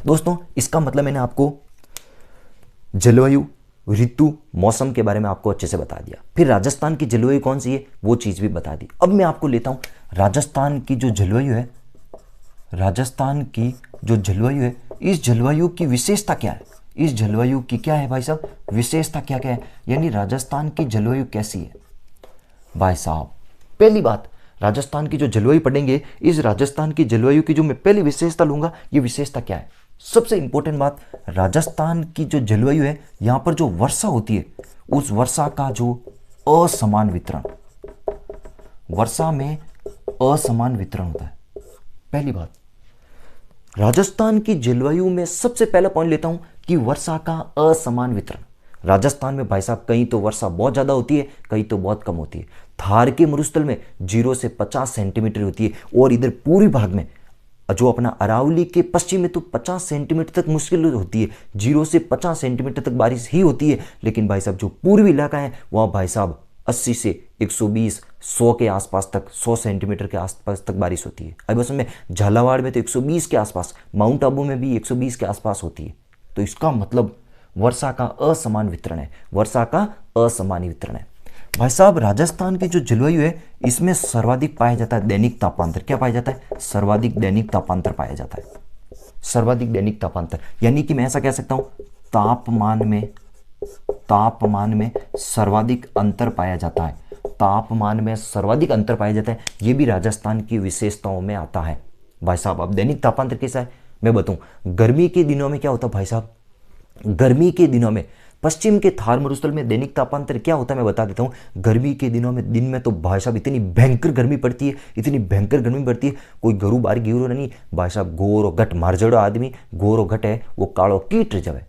दोस्तों। इसका मतलब मैंने आपको जलवायु, ऋतु, मौसम के बारे में आपको अच्छे से बता दिया। फिर राजस्थान की जलवायु कौन सी है वो चीज भी बता दी। अब मैं आपको लेता हूं राजस्थान की जो जलवायु है, राजस्थान की जो जलवायु है, इस जलवायु की विशेषता क्या है? इस जलवायु की क्या है भाई साहब? विशेषता क्या क्या है? यानी राजस्थान की जलवायु कैसी है भाई साहब? पहली बात, राजस्थान की जो जलवायु पढ़ेंगे, इस राजस्थान की जलवायु की जो मैं पहली विशेषता लूंगा, ये विशेषता क्या है? सबसे इंपॉर्टेंट बात, राजस्थान की जो जलवायु है, यहां पर जो वर्षा होती है, उस वर्षा का जो असमान वितरण, वर्षा में असमान वितरण होता है। पहली बात, राजस्थान की जलवायु में सबसे पहला पॉइंट लेता हूं कि वर्षा का असमान वितरण। राजस्थान में भाई साहब कहीं तो वर्षा बहुत ज्यादा होती है, कहीं तो बहुत कम होती है। थार के मरुस्थल में 0 से 50 सेंटीमीटर होती है, और इधर पूर्वी भाग में जो अपना अरावली के पश्चिम में तो 50 सेंटीमीटर तक मुश्किल होती है, 0 से 50 सेंटीमीटर तक बारिश ही होती है। लेकिन भाई साहब जो पूर्वी इलाका है वहां भाई साहब 80 से 120, 100 के आसपास तक, 100 सेंटीमीटर के आसपास तक बारिश होती है। अभी बस में झालावाड़ में तो 120 के आसपास, माउंट आबू में भी 120 के आसपास होती है। तो इसका मतलब वर्षा का असमान वितरण है, वर्षा का असमान वितरण है। भाई साहब राजस्थान की जो जलवायु है, इसमें सर्वाधिक पाया जाता है दैनिक तापांतर। क्या पाया जाता है? सर्वाधिक दैनिक तापांतर पाया जाता है। सर्वाधिक दैनिक तापांतर यानी कि मैं ऐसा कह सकता हूं, तापमान में सर्वाधिक अंतर पाया जाता है। तापमान में सर्वाधिक अंतर पाया जाता है, यह भी राजस्थान की विशेषताओं में आता है भाई साहब। अब दैनिक तापांतर कैसा है मैं बताऊं। गर्मी के दिनों में क्या होता है भाई साहब? गर्मी के दिनों में पश्चिम के थार मरुस्थल में दैनिक तापांतर क्या होता है मैं बता देता हूं। गर्मी के दिनों में दिन में तो भाई साहब इतनी भयंकर गर्मी पड़ती है, इतनी भयंकर गर्मी पड़ती है, कोई गरु बार गिरो नहीं भाई साहब। गोरो घट मारजड़ो आदमी, गोरो घट है वो कालो कीट जावे।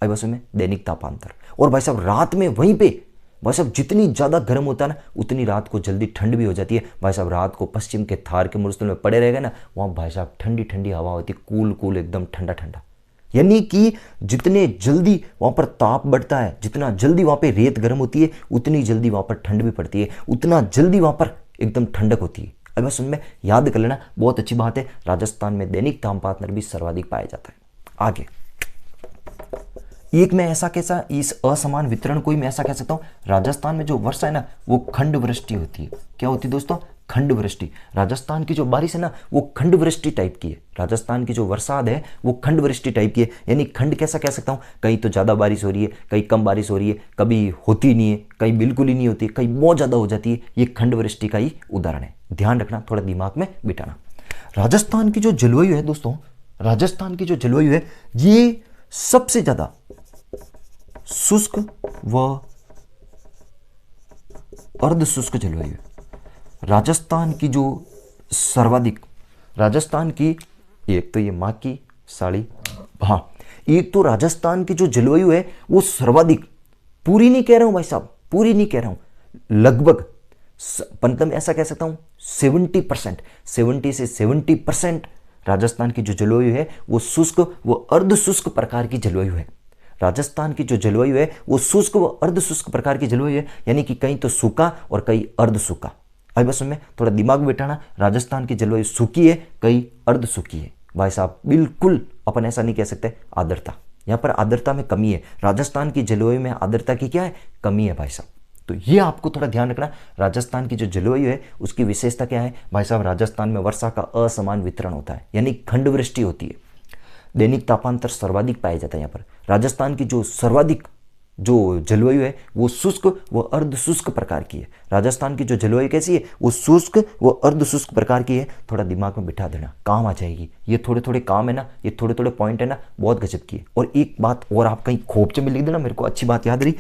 आई बस में दैनिक तापांतर। और भाई साहब रात में वहीं पे भाई साहब जितनी ज़्यादा गर्म होता है ना उतनी रात को जल्दी ठंड भी हो जाती है। भाई साहब रात को पश्चिम के थार के मरुस्थल में पड़े रहेगा ना, वहाँ भाई साहब ठंडी ठंडी हवा होती है, कूल कूल एकदम ठंडा ठंडा। यानी कि जितने जल्दी वहाँ पर ताप बढ़ता है, जितना जल्दी वहाँ पे रेत गर्म होती है, उतनी जल्दी वहाँ पर ठंड भी पड़ती है, उतना जल्दी वहाँ पर एकदम ठंडक होती है। अब बस उनमें याद कर लेना, बहुत अच्छी बात है। राजस्थान में दैनिक तापमान भी सर्वाधिक पाया जाता है। आगे एक में ऐसा कैसा इस असमान वितरण को ही मैं ऐसा कह सकता हूँ, राजस्थान में जो वर्षा है ना वो खंड वृष्टि होती है। क्या होती है दोस्तों? खंड वृष्टि। राजस्थान की जो बारिश है ना वो खंड वृष्टि टाइप की है। राजस्थान की जो बरसात है वो खंड वृष्टि टाइप की है। यानी खंड कैसा कह सकता हूँ, कहीं तो ज़्यादा बारिश हो रही है, कहीं कम बारिश हो रही है, कभी होती नहीं है, कहीं बिल्कुल ही नहीं होती, कहीं बहुत ज़्यादा हो जाती है। ये खंड वृष्टि का ही उदाहरण है, ध्यान रखना, थोड़ा दिमाग में बिठाना। राजस्थान की जो जलवायु है दोस्तों, राजस्थान की जो जलवायु है ये सबसे ज़्यादा शुष्क व अर्ध शुष्क जलवायु है। राजस्थान की जो सर्वाधिक, राजस्थान की एक तो ये माँ की साड़ी, हाँ, एक तो राजस्थान की जो जलवायु है वो सर्वाधिक, पूरी नहीं कह रहा हूं भाई साहब, पूरी नहीं कह रहा हूं, लगभग मतलब ऐसा कह सकता हूं 70%, 70 से 70% राजस्थान की जो जलवायु है वो शुष्क व अर्ध शुष्क प्रकार की जलवायु है। राजस्थान की जो जलवायु है वो शुष्क व अर्ध शुष्क प्रकार की जलवायु है, यानी कि कहीं तो सूखा और कहीं अर्ध सूखा। अभी बस में थोड़ा दिमाग में बैठाना, राजस्थान की जलवायु सूखी है, कहीं अर्ध सूखी है। भाई साहब बिल्कुल अपन ऐसा नहीं कह सकते। आर्द्रता, यहाँ पर आर्द्रता में कमी है, राजस्थान की जलवायु में आर्द्रता की क्या है, कमी है भाई साहब। तो ये आपको थोड़ा ध्यान रखना, राजस्थान की जो जलवायु है उसकी विशेषता क्या है भाई साहब। राजस्थान में वर्षा का असमान वितरण होता है, यानी खंड वृष्टि होती है, दैनिक तापांतर सर्वाधिक पाया जाता है। यहाँ पर राजस्थान की जो सर्वाधिक जो जलवायु है वो शुष्क व अर्ध शुष्क प्रकार की है। राजस्थान की जो जलवायु कैसी है वो शुष्क व अर्ध शुष्क प्रकार की है। थोड़ा दिमाग में बिठा देना, काम आ जाएगी। ये थोड़े थोड़े काम है ना, ये थोड़े थोड़े पॉइंट है ना, बहुत गजब की है। और एक बात और आप कहीं खोपचे में लिख देना, मेरे को अच्छी बात याद रही।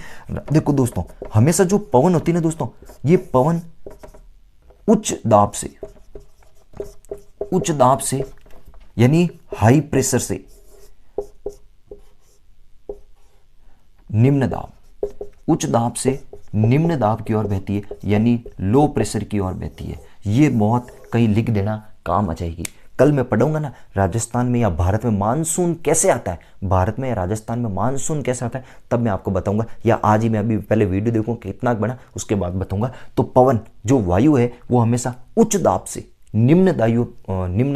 देखो दोस्तों, हमेशा जो पवन होती है ना दोस्तों, ये पवन उच्च दाब से यानी हाई प्रेशर से निम्न दाब, उच्च दाब से निम्न दाब की ओर बहती है, यानी लो प्रेशर की ओर बहती है। ये बहुत कहीं लिख देना, काम आ जाएगी। कल मैं पढ़ूंगा ना राजस्थान में या भारत में मानसून कैसे आता है, भारत में या राजस्थान में मानसून कैसे आता है, तब मैं आपको बताऊंगा। या आज ही मैं अभी पहले वीडियो देखूं कितना बना, उसके बाद बताऊंगा। तो पवन जो वायु है वो हमेशा उच्च दाब से निम्न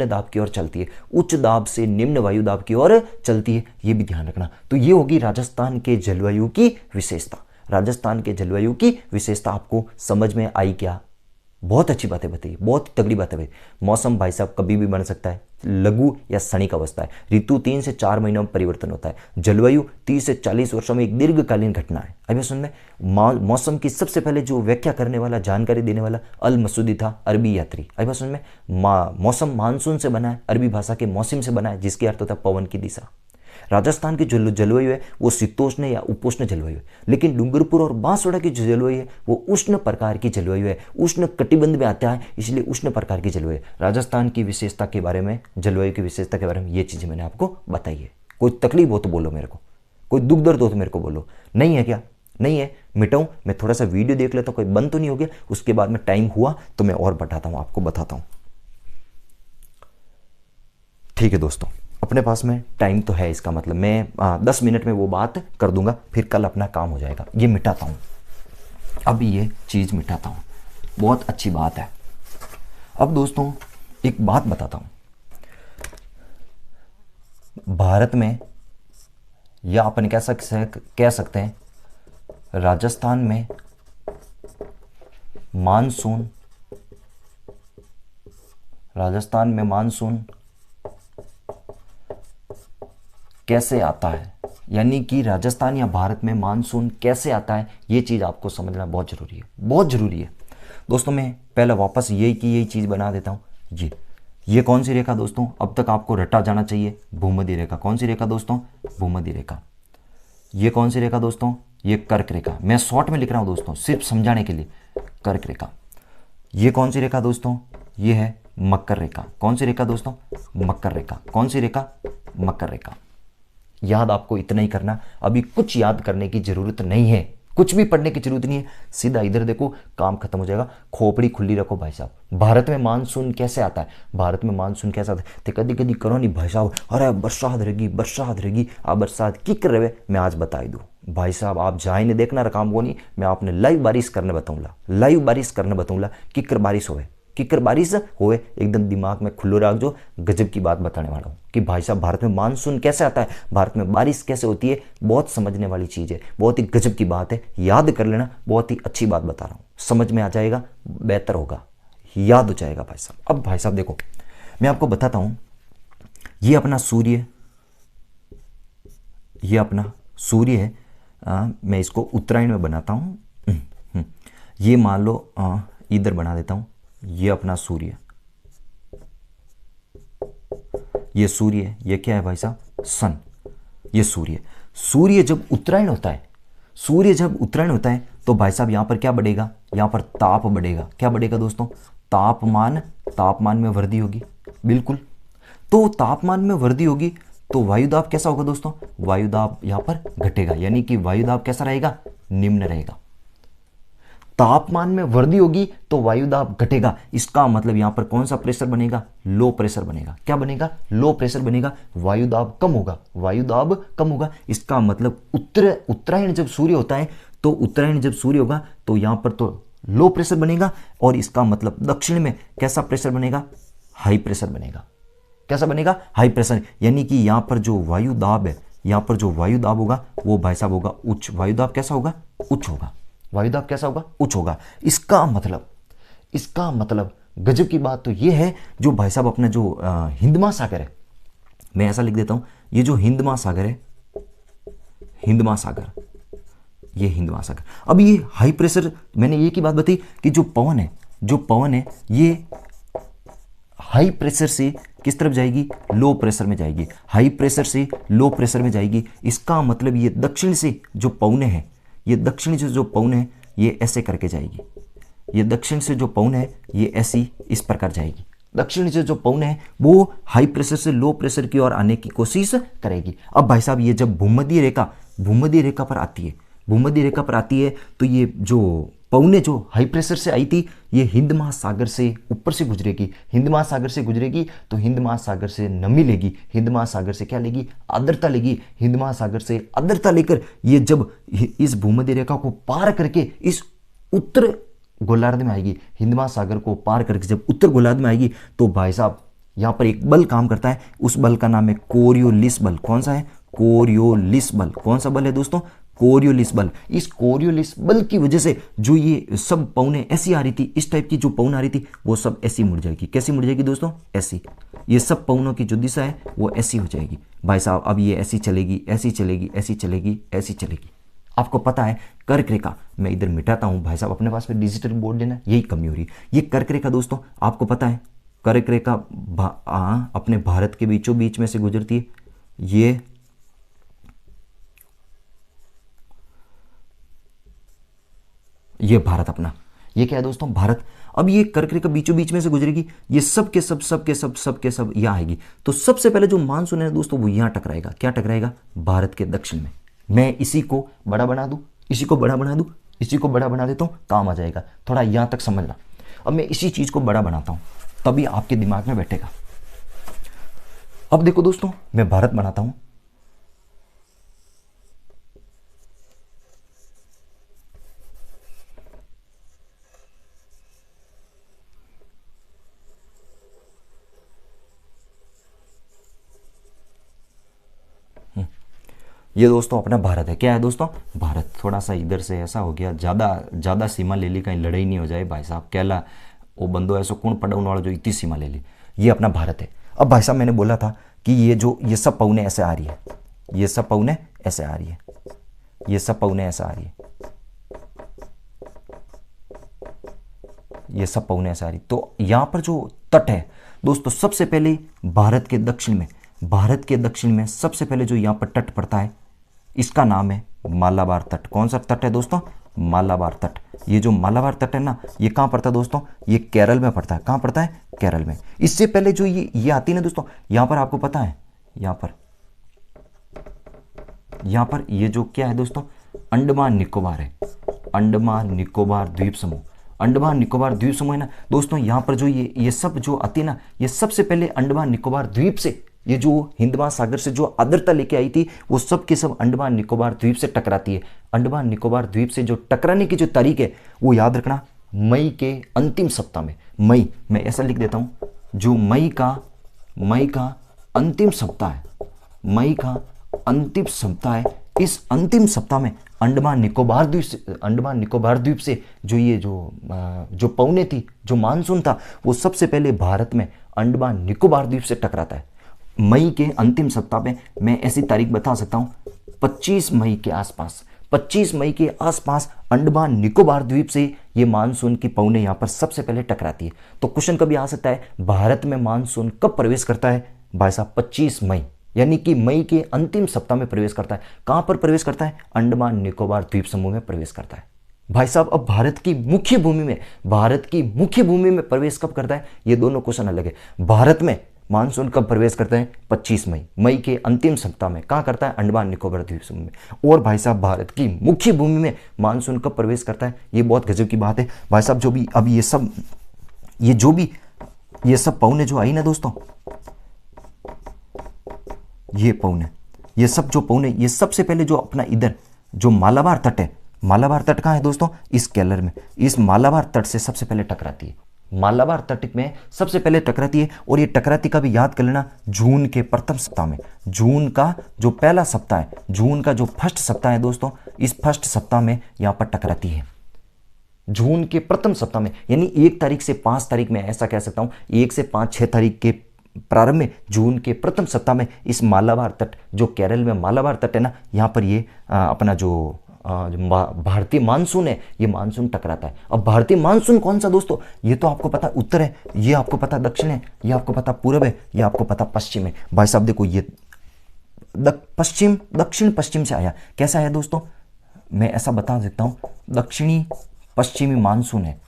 दाब की ओर चलती है, उच्च दाब से निम्न वायु दाब की ओर चलती है, ये भी ध्यान रखना। तो ये होगी राजस्थान के जलवायु की विशेषता। राजस्थान के जलवायु की विशेषता आपको समझ में आई क्या? बहुत अच्छी बातें बताई, बहुत तगड़ी बातें बताई। मौसम भाई साहब कभी भी बन सकता है, लघु या क्षणिक अवस्था है। ऋतु 3 से 4 महीनों में परिवर्तन होता है। जलवायु 30 से 40 वर्षों में एक दीर्घकालीन घटना है। अभी सुन में मौसम की सबसे पहले जो व्याख्या करने वाला, जानकारी देने वाला अल मसूदी था, अरबी यात्री। अभी सुन में मौसम मानसून से बना है, अरबी भाषा के मौसम से बना है, जिसकी अर्थ होता है पवन की दिशा। राजस्थान की जो जलवायु है वो शीतोष्ण या उपोष्ण जलवायु है, लेकिन डूंगरपुर और बांसवाड़ा की जो जलवायु है वो उष्ण प्रकार की जलवायु है, उष्ण कटिबंध में आता है, इसलिए उष्ण प्रकार की जलवायु। राजस्थान की विशेषता के बारे में, जलवायु की विशेषता के बारे में ये चीज़ें मैंने आपको बताई है। कोई तकलीफ हो तो बोलो मेरे को, कोई दुख दर्द हो तो मेरे को बोलो। नहीं है क्या? नहीं है, मिटाऊं? मैं थोड़ा सा वीडियो देख लेता हूँ, कोई बंद तो नहीं हो गया, उसके बाद में टाइम हुआ तो मैं और बताता हूँ, आपको बताता हूँ। ठीक है दोस्तों, अपने पास में टाइम तो है, इसका मतलब मैं 10 मिनट में वो बात कर दूंगा, फिर कल अपना काम हो जाएगा। ये मिटाता हूँ, अब ये चीज़ मिटाता हूँ, बहुत अच्छी बात है। अब दोस्तों एक बात बताता हूँ, भारत में या अपन कह सकते हैं राजस्थान में मानसून कैसे आता है, यानी कि राजस्थान या भारत में मानसून कैसे आता है, ये चीज़ आपको समझना बहुत ज़रूरी है, बहुत ज़रूरी है दोस्तों। मैं पहले वापस यही चीज़ बना देता हूँ। ये कौन सी रेखा दोस्तों, अब तक आपको रटा जाना चाहिए, भूमध्य रेखा। कौन सी रेखा दोस्तों? भूमध्य रेखा। ये कौन सी रेखा दोस्तों? ये कर्क रेखा। मैं शॉर्ट में लिख रहा हूँ दोस्तों, सिर्फ समझाने के लिए, कर्क रेखा। ये कौन सी रेखा दोस्तों? ये है मकर रेखा। कौन सी रेखा दोस्तों? मकर रेखा। कौन सी रेखा? मकर रेखा। याद आपको इतना ही करना, अभी कुछ याद करने की जरूरत नहीं है, कुछ भी पढ़ने की जरूरत नहीं है, सीधा इधर देखो, काम खत्म हो जाएगा। खोपड़ी खुली रखो भाई साहब। भारत में मानसून कैसे आता है, भारत में मानसून कैसे आता है, तो कभी कभी करो नहीं भाई साहब, अरे बरसात रहेगी बरसात रहेगी, आप बरसात की कर रहे, मैं आज बता ही दूँ भाई साहब, आप जाए नहीं देखना काम को नहीं, मैं आपने लाइव बारिश करने बताऊंगा, लाइव बारिश करने बताऊंगा, किकर बारिश होवे, किकर बारिश होए, एकदम दिमाग में खुल्लो रख जो, गजब की बात बताने वाला हूँ कि भाई साहब भारत में मानसून कैसे आता है, भारत में बारिश कैसे होती है, बहुत समझने वाली चीज़ है, बहुत ही गजब की बात है, याद कर लेना, बहुत ही अच्छी बात बता रहा हूँ, समझ में आ जाएगा, बेहतर होगा, याद हो जाएगा भाई साहब। अब भाई साहब देखो, मैं आपको बताता हूँ, ये अपना सूर्य, ये अपना सूर्य है, मैं इसको उत्तरायण में बनाता हूँ, ये मान लो इधर बना देता हूँ, ये अपना सूर्य, ये सूर्य है, ये क्या है भाई साहब, सन, ये सूर्य। सूर्य जब उत्तरायण होता है, सूर्य जब उत्तरायण होता है तो भाई साहब यहां पर क्या बढ़ेगा, यहां पर ताप बढ़ेगा, क्या बढ़ेगा दोस्तों, तापमान, तापमान में वृद्धि होगी, बिल्कुल। तो तापमान में वृद्धि होगी तो वायुदाब कैसा होगा दोस्तों, वायुदाब यहां पर घटेगा, यानी कि वायुदाब कैसा रहेगा, निम्न रहेगा। तापमान में वृद्धि होगी तो वायुदाब घटेगा, इसका मतलब यहां पर कौन सा प्रेशर बनेगा, लो प्रेशर बनेगा, क्या बनेगा, लो प्रेशर बनेगा, वायुदाब कम होगा, वायुदाब कम होगा। इसका मतलब उत्तरायण जब सूर्य होता है, तो उत्तरायण जब सूर्य होगा तो यहां पर तो लो प्रेशर बनेगा, और इसका मतलब दक्षिण में कैसा प्रेशर बनेगा, हाई प्रेशर बनेगा, कैसा बनेगा, हाई प्रेशर, यानी कि यहां पर जो वायुदाब है, यहां पर जो वायुदाब होगा वो भाई साहब होगा उच्च, वायुदाब कैसा होगा, उच्च होगा, वायुदाब कैसा होगा, उच्च होगा। इसका मतलब गजब की बात तो ये है, जो भाई साहब अपना जो हिंद महासागर है, मैं ऐसा लिख देता हूं, ये जो हिंद महासागर है, हिंद महासागर, ये हिंद महासागर। अब ये हाई प्रेशर, मैंने ये की बात बताई कि जो पवन है, जो पवन है ये हाई प्रेशर से किस तरफ जाएगी, लो प्रेशर में जाएगी, हाई प्रेशर से लो प्रेशर में जाएगी। इसका मतलब ये दक्षिण से जो पवने हैं, ये दक्षिण से जो पवन है ये ऐसे करके जाएगी, ये दक्षिण से जो पवन है ये ऐसी इस प्रकार जाएगी, दक्षिण से जो पवन है वो हाई प्रेशर से लो प्रेशर की ओर आने की कोशिश करेगी। अब भाई साहब ये जब भूमध्य रेखा पर आती है, भूमध्य रेखा पर आती है, तो ये जो पवने जो हाई प्रेशर से आई थी, ये हिंद महासागर से ऊपर से गुजरेगी, हिंद महासागर से गुजरेगी, तो हिंद महासागर से नमी लेगी, हिंद महासागर से क्या लेगी, आर्द्रता लेगी, हिंद महासागर से आर्द्रता लेकर ये जब इस भूमध्य रेखा को पार करके इस उत्तर गोलार्ध में आएगी, हिंद महासागर को पार करके जब उत्तर गोलार्ध में आएगी, तो भाई साहब यहाँ पर एक बल काम करता है, उस बल का नाम है कोरियोलिस बल। कौन सा है, कोरियोलिस बल। कौन सा बल है दोस्तों, कोरियोलिस बल। इस कोरियोलिस बल की वजह से जो ये सब पवने ऐसी आ रही थी, इस टाइप की जो पवन आ रही थी, वो सब ऐसी मुड़ जाएगी। कैसी मुड़ जाएगी दोस्तों, ऐसी। ये सब पवनों की जो दिशा है वो ऐसी हो जाएगी भाई साहब। अब ये ऐसी चलेगी, ऐसी चलेगी, ऐसी चलेगी, ऐसी चलेगी। आपको पता है कर्क रेखा, मैं इधर मिटाता हूं भाई साहब, अपने पास में डिजिटल बोर्ड देना, यही कमी हो रही है। ये कर्क रेखा दोस्तों, आपको पता है कर्क रेखा अपने भारत के बीचों बीच में से गुजरती है। ये भारत अपना, ये क्या है दोस्तों, भारत। अब ये कर्क रेखा बीचों बीच में से गुजरेगी, ये सब के सब यहाँ आएगी। तो सबसे पहले जो मानसून है दोस्तों वो यहाँ टकराएगा। क्या टकराएगा, भारत के दक्षिण में। मैं इसी को बड़ा बना दूं, इसी को बड़ा बना दूं, इसी को बड़ा बना देता हूं, काम आ जाएगा। थोड़ा यहां तक समझना। अब मैं इसी चीज को बड़ा बनाता हूं, तभी आपके दिमाग में बैठेगा। अब देखो दोस्तों, मैं भारत बनाता हूं, ये दोस्तों अपना भारत है। क्या है दोस्तों, भारत। थोड़ा सा इधर से ऐसा हो गया, ज़्यादा सीमा ले ली, कहीं लड़ाई नहीं हो जाए भाई साहब। कहला वो बंदो ऐसा कौन पड़ाउन वाला जो इतनी सीमा ले ली। ये अपना भारत है। अब भाई साहब मैंने बोला था कि ये सब पवने ऐसे आ रही है, ये सब पवने ऐसे आ रही है, ये सब पवने ऐसे आ रही है, ये सब पवने ऐसे आ रही। तो यहाँ पर जो तट है दोस्तों, सबसे पहले भारत के दक्षिण में सबसे पहले जो यहाँ पर तट पड़ता है, इसका नाम है मालाबार तट। कौन सा तट है दोस्तों, मालाबार तट। ये जो मालाबार तट है ना, ये कहाँ पड़ता है दोस्तों, ये केरल में पड़ता है। कहाँ पड़ता है, केरल में। इससे पहले जो ये आती है ना दोस्तों, यहाँ पर आपको पता है, यहाँ पर ये जो क्या है दोस्तों, अंडमान निकोबार है। अंडमान निकोबार द्वीप समूह। अंडमान निकोबार द्वीप समूह है ना दोस्तों, यहाँ पर जो ये सब जो आती है ना, ये सबसे पहले अंडमान निकोबार द्वीप से, ये जो हिंद महासागर से जो आर्द्रता लेके आई थी वो सब के सब अंडमान निकोबार द्वीप से टकराती है। अंडमान निकोबार द्वीप से जो टकराने की जो तारीख है वो याद रखना, मई के अंतिम सप्ताह में। मई, मैं ऐसा लिख देता हूँ, जो मई का अंतिम सप्ताह है, मई का अंतिम सप्ताह है, इस अंतिम सप्ताह में अंडमान निकोबार द्वीप से जो ये जो पौने थी, जो मानसून था, वो सबसे पहले भारत में अंडमान निकोबार द्वीप से टकराता है। मई के अंतिम सप्ताह में मैं ऐसी तारीख बता सकता हूँ, 25 मई के आसपास, 25 मई के आसपास अंडमान निकोबार द्वीप से ये मानसून की पौने यहाँ पर सबसे पहले टकराती है। तो क्वेश्चन कभी आ सकता है, भारत में मानसून कब प्रवेश करता है? भाई साहब 25 मई, यानी कि मई के अंतिम सप्ताह में प्रवेश करता है। कहां पर प्रवेश करता है? अंडमान निकोबार द्वीप समूह में प्रवेश करता है। भाई साहब अब भारत की मुख्य भूमि में प्रवेश कब करता है? ये दोनों क्वेश्चन अलग है। भारत में मानसून कब प्रवेश करता है? 25 मई, मई के अंतिम सप्ताह में। कहां करता है? अंडमान निकोबार द्वीप समूह में। और भाई साहब भारत की मुख्य भूमि में मानसून कब प्रवेश करता है? ये बहुत गजब की बात है भाई साहब। जो भी अब ये सब पौने जो आई ना दोस्तों, ये पौने, ये सब जो पौने, ये सबसे पहले जो अपना इधर जो मालाबार तट है, मालाबार तट कहाँ है दोस्तों? इस केरल में। इस मालाबार तट से सबसे पहले टकराती है, मालाबार तट में सबसे पहले टकराती है। और ये टकराती का भी याद कर लेना, जून के प्रथम सप्ताह में। जून का जो पहला सप्ताह है, जून का जो फर्स्ट सप्ताह है दोस्तों, इस फर्स्ट सप्ताह में यहां पर टकराती है, जून के प्रथम सप्ताह में। यानी 1 तारीख से 5 तारीख में, ऐसा कह सकता हूं, 1 से 5-6 तारीख के प्रारंभ में, जून के प्रथम सप्ताह में इस मालाबार तट, जो केरल में मालाबार तट है ना, यहाँ पर ये अपना जो भारतीय मानसून है, ये मानसून टकराता है। अब भारतीय मानसून कौन सा दोस्तों? ये तो आपको पता उत्तर है, ये आपको पता दक्षिण है, ये आपको पता पूर्व है, ये आपको पता पश्चिम है। भाई साहब देखो, ये दक्षिण पश्चिम से आया। कैसा है दोस्तों? मैं ऐसा बता सकता हूं, दक्षिणी पश्चिमी मानसून है।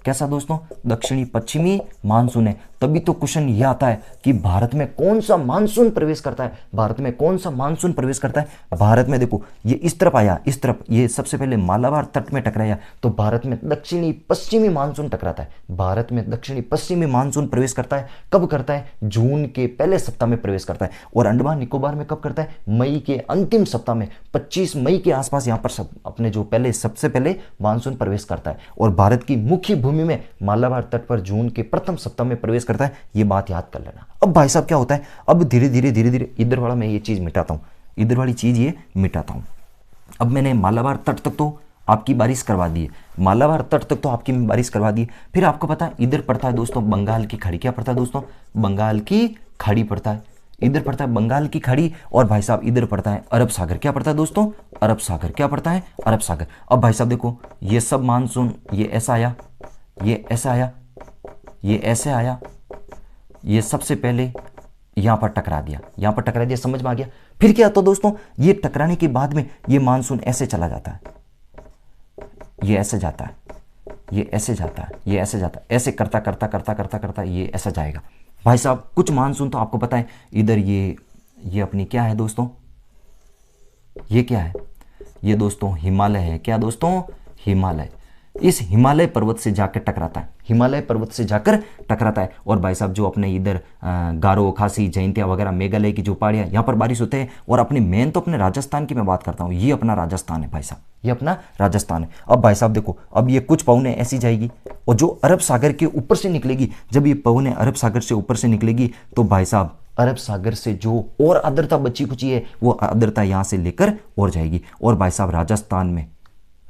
कैसा दोस्तों? दक्षिणी पश्चिमी मानसून है। तभी तो क्वेश्चन ये आता है कि भारत में कौन सा मानसून प्रवेश करता है? भारत में कौन सा मानसून प्रवेश करता है? भारत में देखो, ये इस तरफ आया, इस तरफ, ये सबसे पहले मालाबार तट में टकराया, तो भारत में दक्षिणी पश्चिमी मानसून टकराता है। भारत में दक्षिणी पश्चिमी मानसून प्रवेश करता है। कब करता है? जून के पहले सप्ताह में प्रवेश करता है। और अंडमान निकोबार में कब करता है? मई के अंतिम सप्ताह में, 25 मई के आसपास यहाँ पर अपने जो सबसे पहले मानसून प्रवेश करता है। और भारत की मुख्य भूमि में मालाबार तट पर जून के प्रथम सप्ताह में प्रवेश करता है। ये बात याद कर लेना। अब भाई साहब क्या होता है, अब धीरे धीरे इधर वाला मैं ये चीज मिटाता हूं, इधर वाली चीज ये मिटाता हूं। अब मैंने मालाबार तट तक तो आपकी बारिश करवा दी है, मालाबार तट तक तो आपकी बारिश करवा दी है। फिर आपको पता है इधर पड़ता है दोस्तों बंगाल की खाड़ी। क्या पड़ता है दोस्तों? बंगाल की खाड़ी पड़ता है। इधर पड़ता है बंगाल की खाड़ी, और भाई साहब इधर पड़ता है अरब सागर। क्या पड़ता है दोस्तों? अरब सागर। क्या पड़ता है? अरब सागर। अब भाई साहब देखो, ये सब मानसून, ये ऐसा आया, ये ऐसा आया, ये ऐसे आया, ये सबसे पहले यहां पर टकरा दिया, यहां पर टकरा दिया। समझ में आ गया? फिर क्या होता है दोस्तों? ये टकराने के बाद में ये मानसून ऐसे चला जाता है, ये ऐसे जाता है, ये ऐसे जाता है, ये ऐसे जाता है, ऐसे करता करता करता करता करता ये ऐसा जाएगा। भाई साहब कुछ मानसून तो आपको पता है, इधर ये अपनी क्या है दोस्तों? ये क्या है? ये दोस्तों हिमालय है। क्या दोस्तों? हिमालय। इस हिमालय पर्वत से जाकर टकराता है, हिमालय पर्वत से जाकर टकराता है। और भाई साहब जो अपने इधर गारो, खासी, जयंतिया वगैरह, मेघालय की जो पहाड़ियाँ, यहाँ पर बारिश होते हैं। और अपने मेन तो अपने राजस्थान की मैं बात करता हूँ, ये अपना राजस्थान है भाई साहब, ये अपना राजस्थान है। अब भाई साहब देखो, अब ये कुछ पवनें ऐसी जाएगी, और जो अरब सागर के ऊपर से निकलेगी, जब ये पवनें अरब सागर से ऊपर से निकलेगी, तो भाई साहब अरब सागर से जो और आर्द्रता बची खुची है, वो आर्द्रता यहाँ से लेकर और जाएगी। और भाई साहब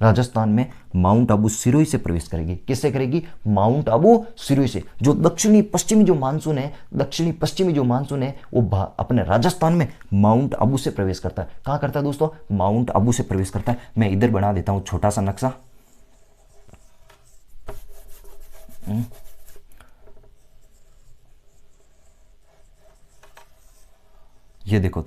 राजस्थान में माउंट आबू सिरोही से प्रवेश करेगी। किससे करेगी? माउंट आबू सिरोही से। जो दक्षिणी पश्चिमी जो मानसून है, वो अपने राजस्थान में माउंट आबू से प्रवेश करता है। कहां करता है दोस्तों? माउंट आबू से प्रवेश करता है। मैं इधर बना देता हूं छोटा सा नक्शा। ये देखो,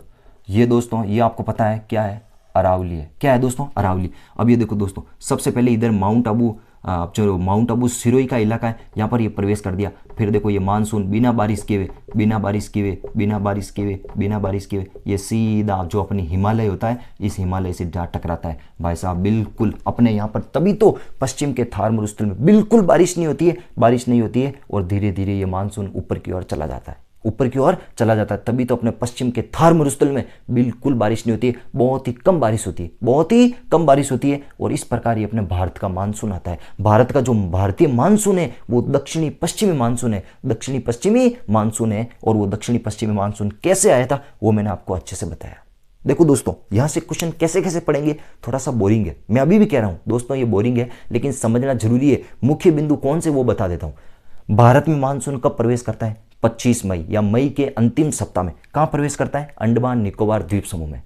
ये दोस्तों, ये आपको पता है क्या है? अरावली है। क्या है दोस्तों? अरावली। अब ये देखो दोस्तों, सबसे पहले इधर माउंट आबू, जो माउंट आबू सिरोही का इलाका है, यहाँ पर ये प्रवेश कर दिया। फिर देखो ये मानसून बिना बारिश किए हुए, बिना बारिश किए हुए, बिना बारिश किए हुए, बिना बारिश किए हुए, ये सीधा जो अपनी हिमालय होता है, इस हिमालय से जा टकराता है भाई साहब। बिल्कुल अपने यहाँ पर, तभी तो पश्चिम के थार मरुस्थल में बिल्कुल बारिश नहीं होती है, बारिश नहीं होती है, और धीरे धीरे ये मानसून ऊपर की ओर चला जाता है, ऊपर की ओर चला जाता है। तभी तो अपने पश्चिम के थार मरुस्थल में बिल्कुल बारिश नहीं होती है, बहुत ही कम बारिश होती है, बहुत ही कम बारिश होती है। और इस प्रकार ये अपने भारत का मानसून आता है। भारत का जो भारतीय मानसून है वो दक्षिणी पश्चिमी मानसून है, दक्षिणी पश्चिमी मानसून है। और वो दक्षिणी पश्चिमी मानसून कैसे आया था वो मैंने आपको अच्छे से बताया। देखो दोस्तों, यहां से क्वेश्चन कैसे कैसे पढ़ेंगे, थोड़ा सा बोरिंग है, मैं अभी भी कह रहा हूं दोस्तों ये बोरिंग है, लेकिन समझना जरूरी है। मुख्य बिंदु कौन से वो बता देता हूं। भारत में मानसून कब प्रवेश करता है? 25 मई या मई के अंतिम सप्ताह में। कहां प्रवेश करता है? अंडमान निकोबार द्वीप समूह में।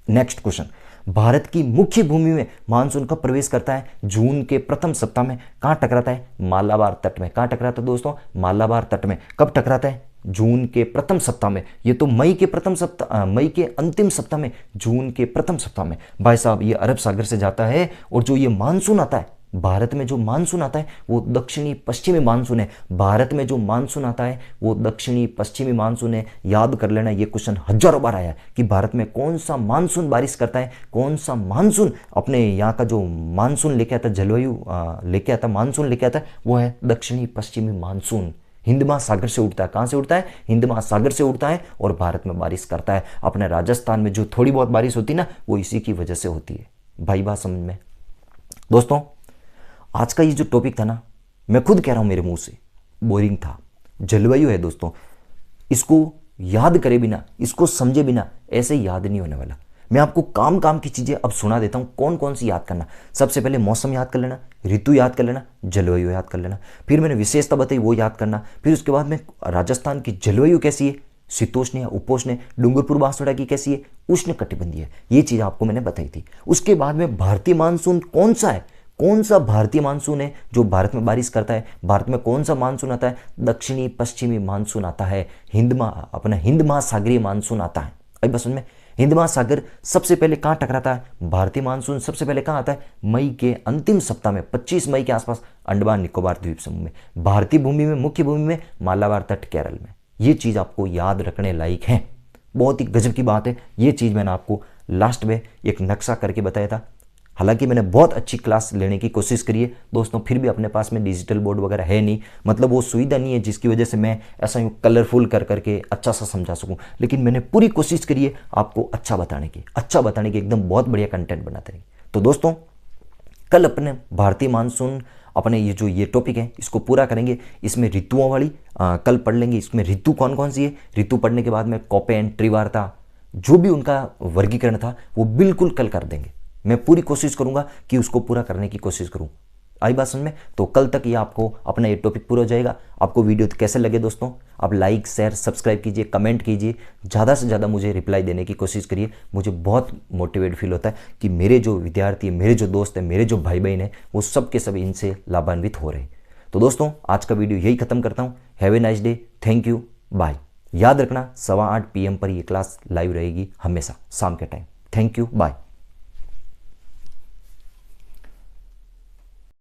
नेक्स्ट क्वेश्चन, भारत की मुख्य भूमि में मानसून कब प्रवेश करता है? जून के प्रथम सप्ताह में। कहां टकराता है? मालाबार तट में। कहां टकराता है दोस्तों? मालाबार तट में। कब टकराता है? जून के प्रथम सप्ताह में। ये तो मई के प्रथम सप्ताह, मई के अंतिम सप्ताह में, जून के प्रथम सप्ताह में। भाई साहब ये अरब सागर से जाता है, और जो ये मानसून आता है, भारत में जो मानसून आता है वो दक्षिणी पश्चिमी मानसून है। भारत में जो मानसून आता है वो दक्षिणी पश्चिमी मानसून है। याद कर लेना, ये क्वेश्चन हजारों बार आया है कि भारत में कौन सा मानसून बारिश करता है, कौन सा मानसून अपने यहाँ का जो मानसून लेके आता, जलवायु लेके आता, मानसून लेके आता है, वो है दक्षिणी पश्चिमी मानसून। हिंद महासागर से उठता है। कहां से उठता है? हिंद महासागर से उठता है, और भारत में बारिश करता है। अपने राजस्थान में जो थोड़ी बहुत बारिश होती है ना, वो इसी की वजह से होती है। भाई बात समझ में? दोस्तों आज का ये जो टॉपिक था ना, मैं खुद कह रहा हूं मेरे मुंह से, बोरिंग था। जलवायु है दोस्तों, इसको याद करे बिना, इसको समझे बिना ऐसे याद नहीं होने वाला। मैं आपको काम काम की चीजें अब सुना देता हूं, कौन कौन सी याद करना। सबसे पहले मौसम याद कर लेना, ऋतु याद कर लेना, जलवायु याद कर लेना। फिर मैंने विशेषता बताई वो याद करना। फिर उसके बाद में राजस्थान की जलवायु कैसी है, शीतोष्ण या उपोष्ण, डूंगरपुर बांसवाड़ा की कैसी है, उष्ण कटिबंधीय, ये चीज आपको मैंने बताई थी। उसके बाद में भारतीय मानसून कौन सा है, कौन सा भारतीय मानसून है जो भारत में बारिश करता है। भारत में कौन सा मानसून आता है? दक्षिणी पश्चिमी मानसून आता है। अपना हिंद महासागरीय मानसून आता है। अभी बस में हिंद महासागर सबसे पहले कहां टकराता है? भारतीय मानसून सबसे पहले कहां आता है? मई के अंतिम सप्ताह में, 25 मई के आसपास, अंडमान निकोबार द्वीप समूह में। भारतीय भूमि में, मुख्य भूमि में, मालाबार तट केरल में। ये चीज आपको याद रखने लायक है, बहुत ही गजब की बात है। ये चीज मैंने आपको लास्ट में एक नक्शा करके बताया था। हालांकि मैंने बहुत अच्छी क्लास लेने की कोशिश करी है दोस्तों, फिर भी अपने पास में डिजिटल बोर्ड वगैरह है नहीं, मतलब वो सुविधा नहीं है जिसकी वजह से मैं ऐसा यूँ कलरफुल कर करके अच्छा सा समझा सकूं। लेकिन मैंने पूरी कोशिश करी है आपको अच्छा बताने की, एकदम बहुत बढ़िया कंटेंट बनाते रहिए। तो दोस्तों कल अपने भारतीय मानसून, अपने ये जो ये टॉपिक है इसको पूरा करेंगे। इसमें ऋतुओं वाली कल पढ़ लेंगे। इसमें ऋतु कौन कौन सी है, ऋतु पढ़ने के बाद में कोपेन, त्रिवार्ता, जो भी उनका वर्गीकरण था वो बिल्कुल कल कर देंगे। मैं पूरी कोशिश करूंगा कि उसको पूरा करने की कोशिश करूं। आई बात समझ में? तो कल तक ये आपको अपना ये टॉपिक पूरा हो जाएगा। आपको वीडियो कैसे लगे दोस्तों, आप लाइक, शेयर, सब्सक्राइब कीजिए, कमेंट कीजिए, ज़्यादा से ज़्यादा मुझे रिप्लाई देने की कोशिश करिए। मुझे बहुत मोटिवेट फील होता है कि मेरे जो विद्यार्थी हैं, मेरे जो दोस्त हैं, मेरे जो भाई बहन हैं, वो सब के सब इनसे लाभान्वित हो रहे हैं। तो दोस्तों आज का वीडियो यही खत्म करता हूँ। Have a nice day, thank you, bye. याद रखना 8:15 PM पर ये क्लास लाइव रहेगी हमेशा शाम के टाइम। Thank you, bye.